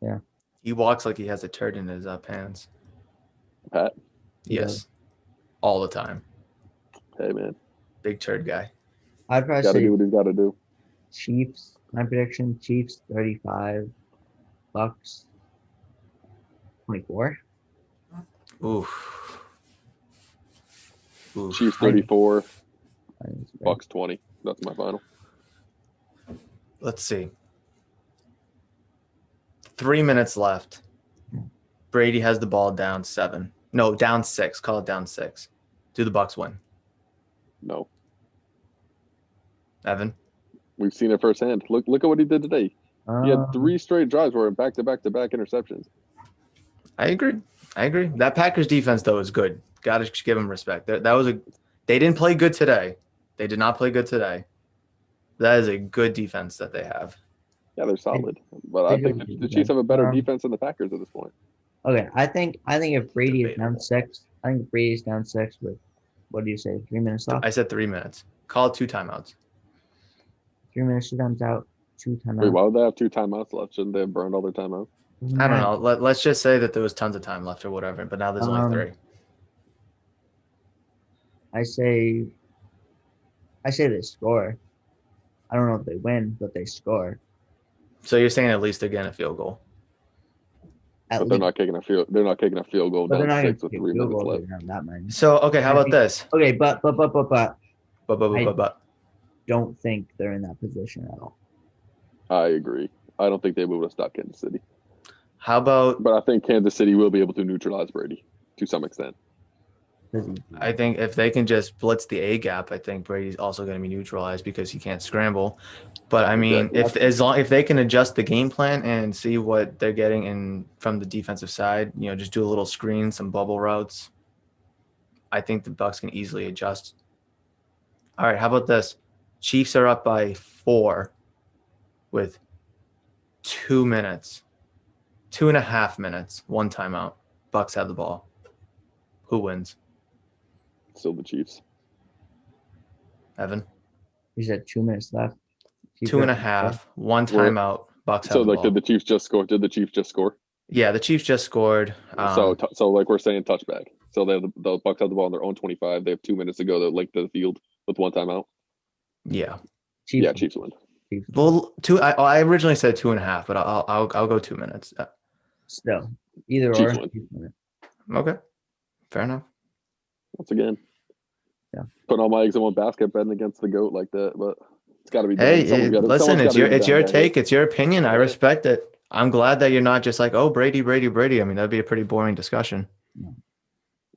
Yeah. He walks like he has a turd in his pants. Pat? Yes. All the time. Hey, man. Big turd guy. I'd probably got to say do what he's got to do. Chiefs. My prediction: Chiefs 35, Bucs 24. Oof. Chiefs 34, Bucs 20. That's my final. Let's see. 3 minutes left. Brady has the ball down 7. No, down 6. Call it down 6. Do the Bucs win? No. Evan? We've seen it firsthand. Look at what he did today. He had 3 straight drives where back-to-back interceptions. I agree. That Packers defense, though, is good. Got to give them respect. They didn't play good today. They did not play good today. That is a good defense that they have. Yeah, they're solid. But I think the Chiefs have a better defense than the Packers at this point. Okay, I think if Brady is down 6, I think Brady's down 6 with, what do you say, 3 minutes left? I said 3 minutes. Call it 2 timeouts. 3 minutes, 2 times out, 2 timeouts. Wait, why would they have 2 timeouts left? Shouldn't they have burned all their timeouts? I don't know. Let's just say that there was tons of time left or whatever, but now there's only 3. I say they score. I don't know if they win, but they score. So you're saying at least they're getting a field goal? But they're not kicking a field. They're not kicking a field goal down 6 with 3 minutes left. That many. So okay, how about this? Okay, but But don't think they're in that position at all. I agree. I don't think they would have stopped Kansas City. How about? But I think Kansas City will be able to neutralize Brady to some extent. I think if they can just blitz the A gap, I think Brady's also going to be neutralized because he can't scramble. But I mean, if they can adjust the game plan and see what they're getting from the defensive side, just do a little screen, some bubble routes, I think the Bucs can easily adjust. All right, how about this? Chiefs are up by 4 with 2 minutes, 2.5 minutes, 1 timeout. Bucs have the ball. Who wins? Still the Chiefs. Evan? You said 2 minutes left. 2.5, 1 timeout. Bucks have So the like, ball. did the Chiefs just score? Did the Chiefs just score? Yeah, the Chiefs just scored. So like we're saying touchback. So they have the Bucks have the ball on their own 25. They have 2 minutes to go to link to the field with one timeout. Yeah. Chiefs. Yeah, Chiefs win. Chiefs. Well, I originally said 2.5, but I'll go 2 minutes. Still, either Chiefs or. win. Chiefs win it. Okay, fair enough. Once again. Yeah. Putting all my eggs in one basket, betting against the GOAT like that, but it's got to be done. Hey, Someone's listen, gotta be the it's bad your guy take, here. it's your opinion. I Yeah. respect it. I'm glad that you're not just like, oh, Brady, Brady, Brady. I mean, that'd be a pretty boring discussion.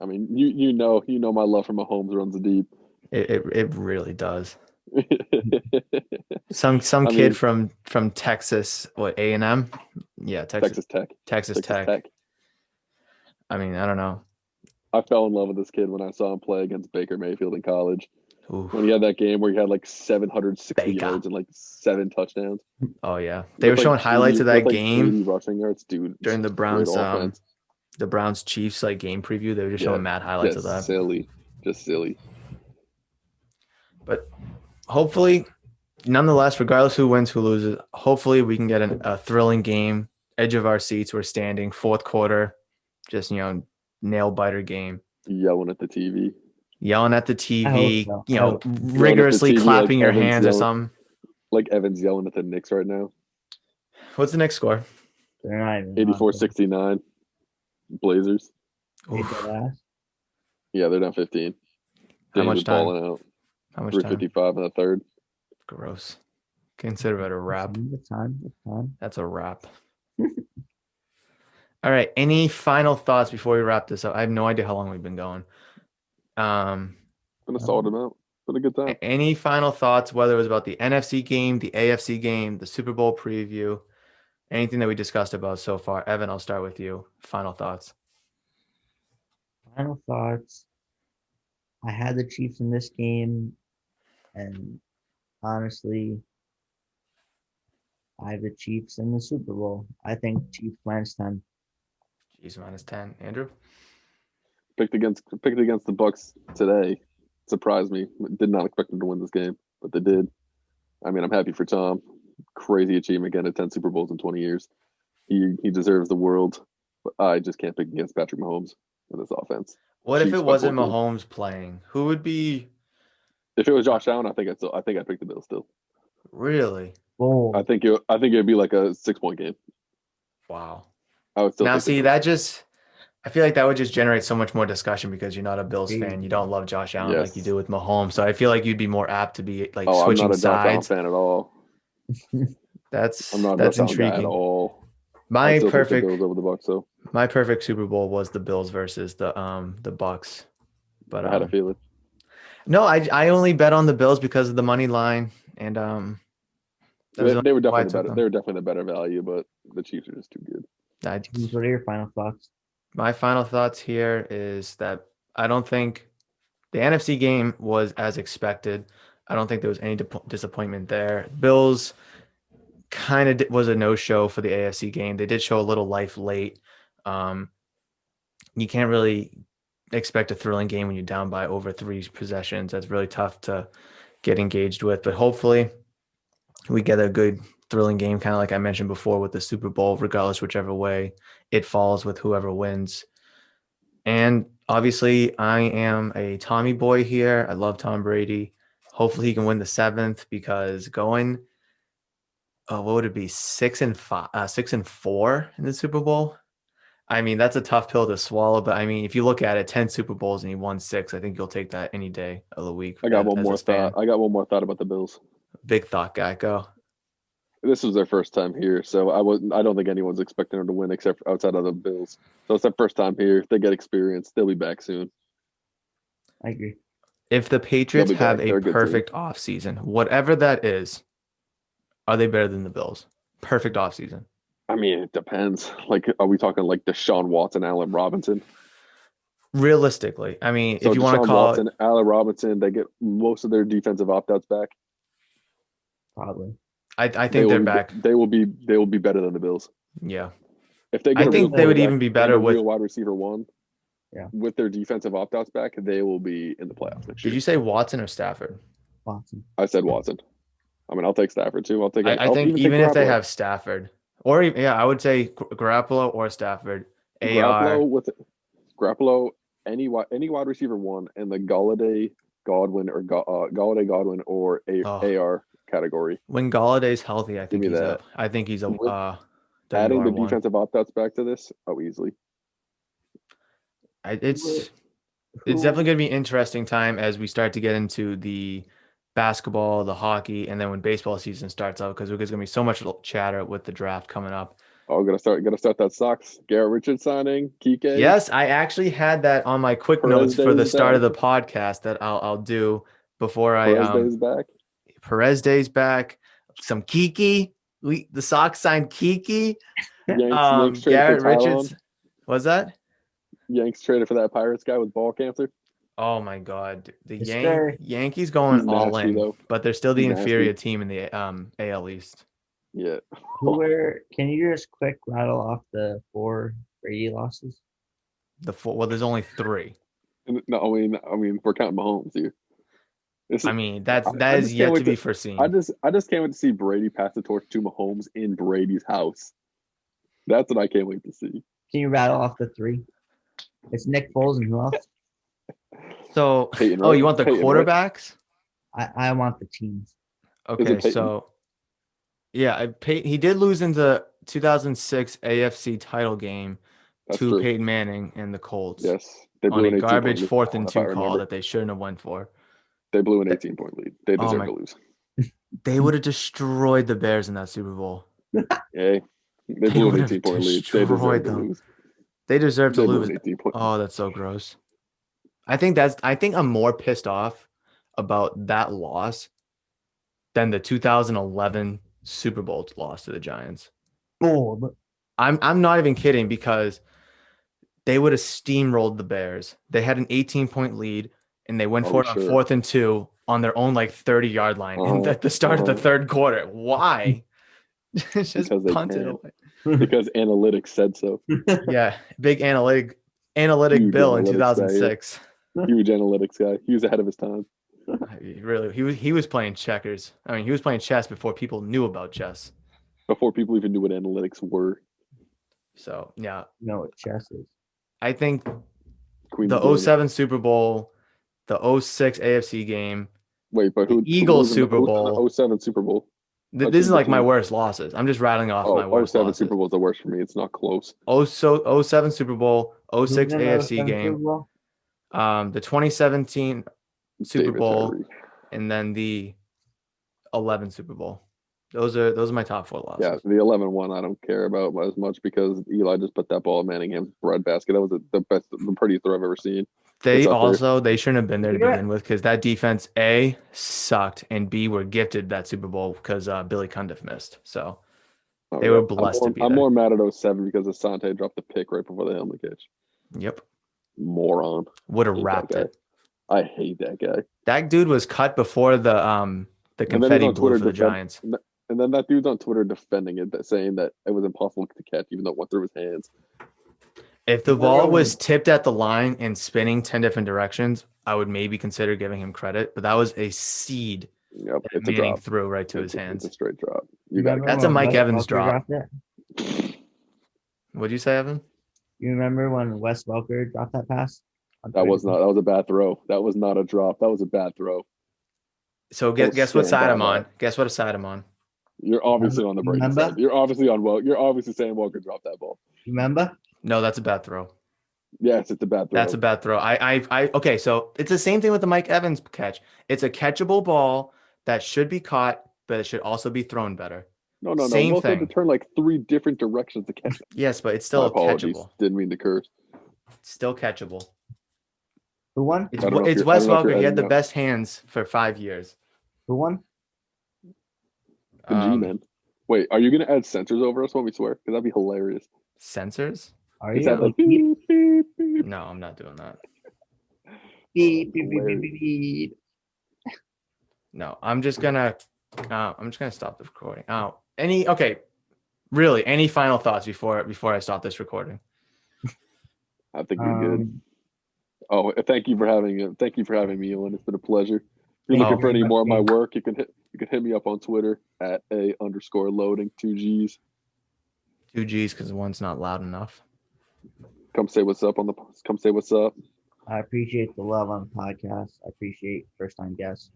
I mean, you know my love for Mahomes runs deep. It really does. Some I kid mean, from Texas, what, A&M? Yeah, Texas Tech. Texas Tech. I mean, I don't know. I fell in love with this kid when I saw him play against Baker Mayfield in college. Ooh, When he had that game where he had like 760 Baker. yards and like 7 touchdowns. Oh yeah, they were With, showing like, highlights 80 of that with, like, game 80 rushing yards, dude. during the Great Browns offense. Chiefs like game preview. They were just Yeah, showing mad highlights of just that. silly. Just silly. But hopefully, nonetheless, regardless who wins, who loses, hopefully we can get a thrilling game. Edge of our seats, we're standing. Fourth quarter, just nail biter game. Yelling at the TV. Yelling at the I hope TV, so. rigorously TV clapping like your Evans hands or yelling. something. Like Evans yelling at the Knicks right now. What's the next score? They're not even 84-69. Blazers. Last. Yeah, they're down 15. How James much is time? balling out. How much time? 3:55 in the third. Gross. Consider it a wrap. Good time. That's a wrap. All right. Any final thoughts before we wrap this up? I have no idea how long we've been going. Been a solid amount. Been a good time. Any final thoughts, whether it was about the NFC game, the AFC game, the Super Bowl preview, anything that we discussed about so far? Evan, I'll start with you. Final thoughts. Final thoughts. I had the Chiefs in this game, and honestly, I have the Chiefs in the Super Bowl. I think Chiefs -10. Chiefs -10. Andrew? Picked against the Bucks today. Surprised me. Did not expect them to win this game, but they did. I mean, I'm happy for Tom. Crazy achievement, getting to 10 Super Bowls in 20 years. He deserves the world, but I just can't pick against Patrick Mahomes in this offense. What if Chiefs it by wasn't 14. Mahomes playing? Who would be If it was Josh Allen, I think I'd pick the Bills still. really? Bold. I think it'd be like a 6-point game. Wow. I would still Now, take the see, Bills. I feel like that would just generate so much more discussion because you're not a Bills fan. You don't love Josh Allen like you Yes. do with Mahomes. So I feel like you'd be more apt to be like I'm switching not a Josh Allen sides. fan at all. That's I'm not a Josh Allen guy at intriguing. all. My I'd still take the perfect Bills over the Bucks, so my perfect Super Bowl was the Bills versus the Bucks. But I had a feeling. no, I only bet on the Bills because of the money line and They were definitely the better value, but the Chiefs are just too good. What are your final thoughts? My final thoughts here is that I don't think the NFC game was as expected. I don't think there was any disappointment there. Bills kind of was a no-show for the AFC game. They did show a little life late. You can't really expect a thrilling game when you're down by over 3 possessions. That's really tough to get engaged with. But hopefully we get a good thrilling game, kind of like I mentioned before with the Super Bowl, regardless whichever way it falls with whoever wins. And obviously I am a Tommy boy here. I love Tom Brady. Hopefully he can win the 7th because going what would it be 6-4 in the Super Bowl? I mean, that's a tough pill to swallow, but I mean, if you look at it, 10 Super Bowls and he won 6, I think you'll take that any day of the week. I got one more thought about the Bills. Big thought guy, go. This was their first time here, so I don't think anyone's expecting them to win except outside of the Bills. So it's their first time here. They get experience. They'll be back soon. I agree. If the Patriots They'll be have back. a They're a good perfect offseason, whatever that is, are they better than the Bills? Perfect offseason. I mean, it depends. Like, are we talking like Deshaun Watson, Allen Robinson? Realistically, I mean, So if you want to Deshaun call Watson, Allen Robinson, they get most of their defensive opt-outs back. Probably. I think they're back. They will be better than the Bills. Yeah. If they get I think they would even be better with a real wide receiver one. Yeah. With their defensive opt-outs back, they will be in the playoffs next year. Did you say Watson or Stafford? Watson. I said Watson. I mean, I'll take Stafford too. I I'll think even take even if they Garoppolo. have Stafford, or yeah, I would say Garoppolo or Stafford. AR. Garoppolo, any wide receiver one in the Galladay Godwin or Oh, AR category. when Galladay's healthy, Give me that. I think he's a With adding WR the one. defensive opt-outs back to this, easily. It's Who- definitely going to be an interesting time as we start to get into the basketball, the hockey, and then when baseball season starts up, because there's going to be so much chatter with the draft coming up. Oh, gotta start that Sox. Garrett Richards signing, Kike. Yes, I actually had that on my quick notes for the start of the podcast that I'll do before Perez Day is back. Perez Day's back. Some Kiki. The Sox signed Kiki. Yanks traded Garrett for Tylon. Richards. Was that? Yanks traded for that Pirates guy with ball cancer. Oh my God, the Mr. Yankees going He's all nasty, in, though. but they're still the He's inferior nasty. team in the AL East. Yeah. Can you just quick rattle off the 4 Brady losses? There's only 3. No, I mean, we're counting Mahomes here. I mean, that I is just yet can't to wait be foreseen. I just can't wait to see Brady pass the torch to Mahomes in Brady's house. That's what I can't wait to see. Can you rattle off the 3? It's Nick Foles and who else? So, Peyton, oh, right? you want the Peyton, right? quarterbacks? I want the teams. Okay, Peyton? so yeah, he did lose in the 2006 AFC title game That's to true. Peyton Manning and the Colts Yes, they on blew a an 18-point garbage lead. 4th and If I 2 call remember. that they shouldn't have went for. They blew an 18-point lead. They deserve to lose. They would have destroyed the Bears in that Super Bowl. Hey, they blew an would have 18-point lead. They destroyed deserve to them. lose. They deserve to They blew lose. an 18-point. Oh, that's so gross. I think I'm more pissed off about that loss than the 2011 Super Bowl loss to the Giants. Bold. I'm not even kidding because they would have steamrolled the Bears. They had an 18-point lead and they went for it on 4th and 2 on their own 30-yard line and at the start of the third quarter. Why? Just because they punted can. away. Because analytics said so. Yeah, big analytic Huge Bill in analytics 2006. Huge analytics guy. He was ahead of his time. He was playing checkers. I mean, he was playing chess before people knew about chess. Before people even knew what analytics were. So yeah, You know what chess is. I think Queen's the game. 07 Super Bowl, the 06 AFC game. Wait, but who? Eagles who Super was Bowl. in the 07 Super Bowl. This is like my worst losses. I'm just rattling off my worst 07 losses. Super Bowl is the worst for me. It's not close. 07 Super Bowl, 06 Who's in the AFC 07 game, Super Bowl? the 2017 Super David Bowl, Tyree. and then the 11 Super Bowl. Those are my top 4 losses. Yeah, the 11-1 I don't care about as much because Eli just put that ball in Manningham's breadbasket. That was the prettiest throw I've ever seen. They shouldn't have been there to begin with because that defense A sucked and B were gifted that Super Bowl because Billy Cundiff missed. So they were blessed to be there. I'm more mad at 07 because Asante dropped the pick right before the helmet catch. Yep. Moron. Would have wrapped it. I hate that guy. That dude was cut before the confetti blew for the Giants. And then that dude's on Twitter defending it, saying that it was impossible to catch even though it went through his hands. If the ball was tipped at the line and spinning 10 different directions, I would maybe consider giving him credit. But that was a seed. Yep, it's Manning a drop. threw right to his hands. It's a straight drop. That's a Mike Evans drop. What'd you say, Evan? You remember when Wes Welker dropped that pass? That was a bad throw. That was not a drop. That was a bad throw. So guess what side I'm on? Guess what side I'm on? You're obviously on the Brady side. You're obviously saying Welker dropped that ball. Remember? No, that's a bad throw. Yes, it's a bad throw. That's a bad throw. Okay, so it's the same thing with the Mike Evans catch. It's a catchable ball that should be caught, but it should also be thrown better. No. Same Welker thing. had to turn 3 different directions to catch it. Yes, but it's still catchable. Didn't mean to curse. It's still catchable. Who won? It's Wes Welker. He had the best hands for 5 years. Who won? The G-Man. Wait, are you going to add censors over us when we swear? Because that'd be hilarious. Censors? Are Is you? that beep, beep, beep? No, I'm not doing that. Beep, beep, beep, beep, beep, beep. No, I'm just gonna stop the recording. Any final thoughts before I stop this recording? I think we're good. Oh, thank you for having me, Owen. It's been a pleasure. you're Thank looking you for very any much, more of my James. work, you can hit me up on Twitter at @a_loading 2Gs. 2 G's because one's not loud enough. Come say what's up. I appreciate the love on the podcast. I appreciate first time guests.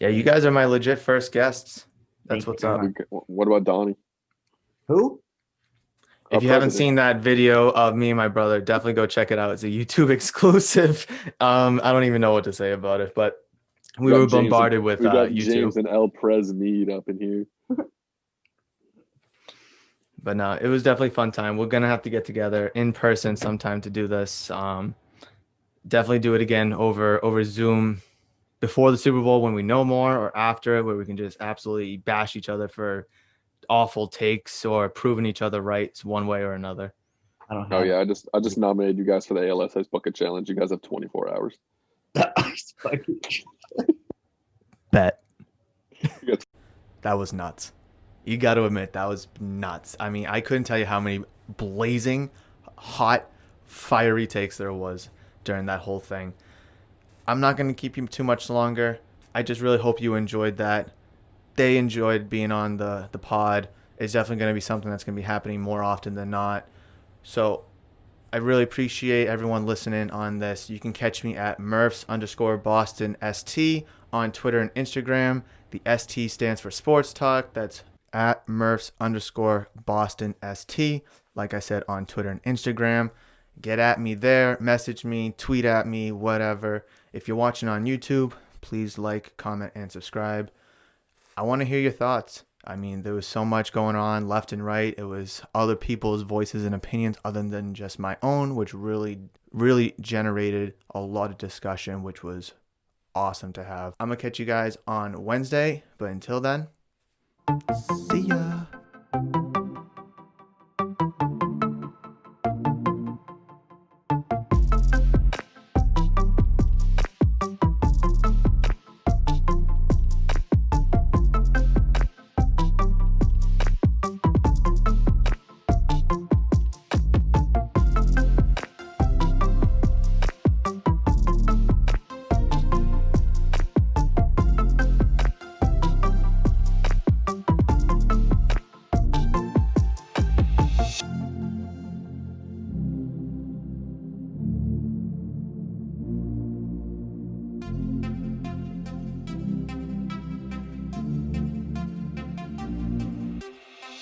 Yeah, you guys are my legit first guests. That's Thank you what's very up. much. What about Donnie? Who? If Our you haven't president. seen that video of me and my brother, definitely go check it out. It's a YouTube exclusive. I don't even know what to say about it, but we were bombarded with we got YouTube. James and El Prez Mead up in here. But no, it was definitely a fun time. We're gonna have to get together in person sometime to do this. Definitely do it again over Zoom before the Super Bowl when we know more, or after it, where we can just absolutely bash each other for awful takes or proving each other right one way or another. I don't have Oh yeah, I just nominated you guys for the ALS Ice Bucket Challenge. You guys have 24 hours. the ice bucket. Bet. You got That was nuts. You got to admit, that was nuts. I mean, I couldn't tell you how many blazing, hot, fiery takes there was during that whole thing. I'm not going to keep you too much longer. I just really hope you enjoyed that. They enjoyed being on the pod. It's definitely going to be something that's going to be happening more often than not. So I really appreciate everyone listening on this. You can catch me at Murphs_BostonST on Twitter and Instagram. The ST stands for Sports Talk. That's at Murphs_BostonST. Like I said, on Twitter and Instagram. Get at me there. Message me. Tweet at me. Whatever. If you're watching on YouTube, please like, comment, and subscribe. I want to hear your thoughts. I mean, there was so much going on left and right. It was other people's voices and opinions other than just my own, which really, really generated a lot of discussion, which was awesome to have. I'm going to catch you guys on Wednesday, but until then, see ya.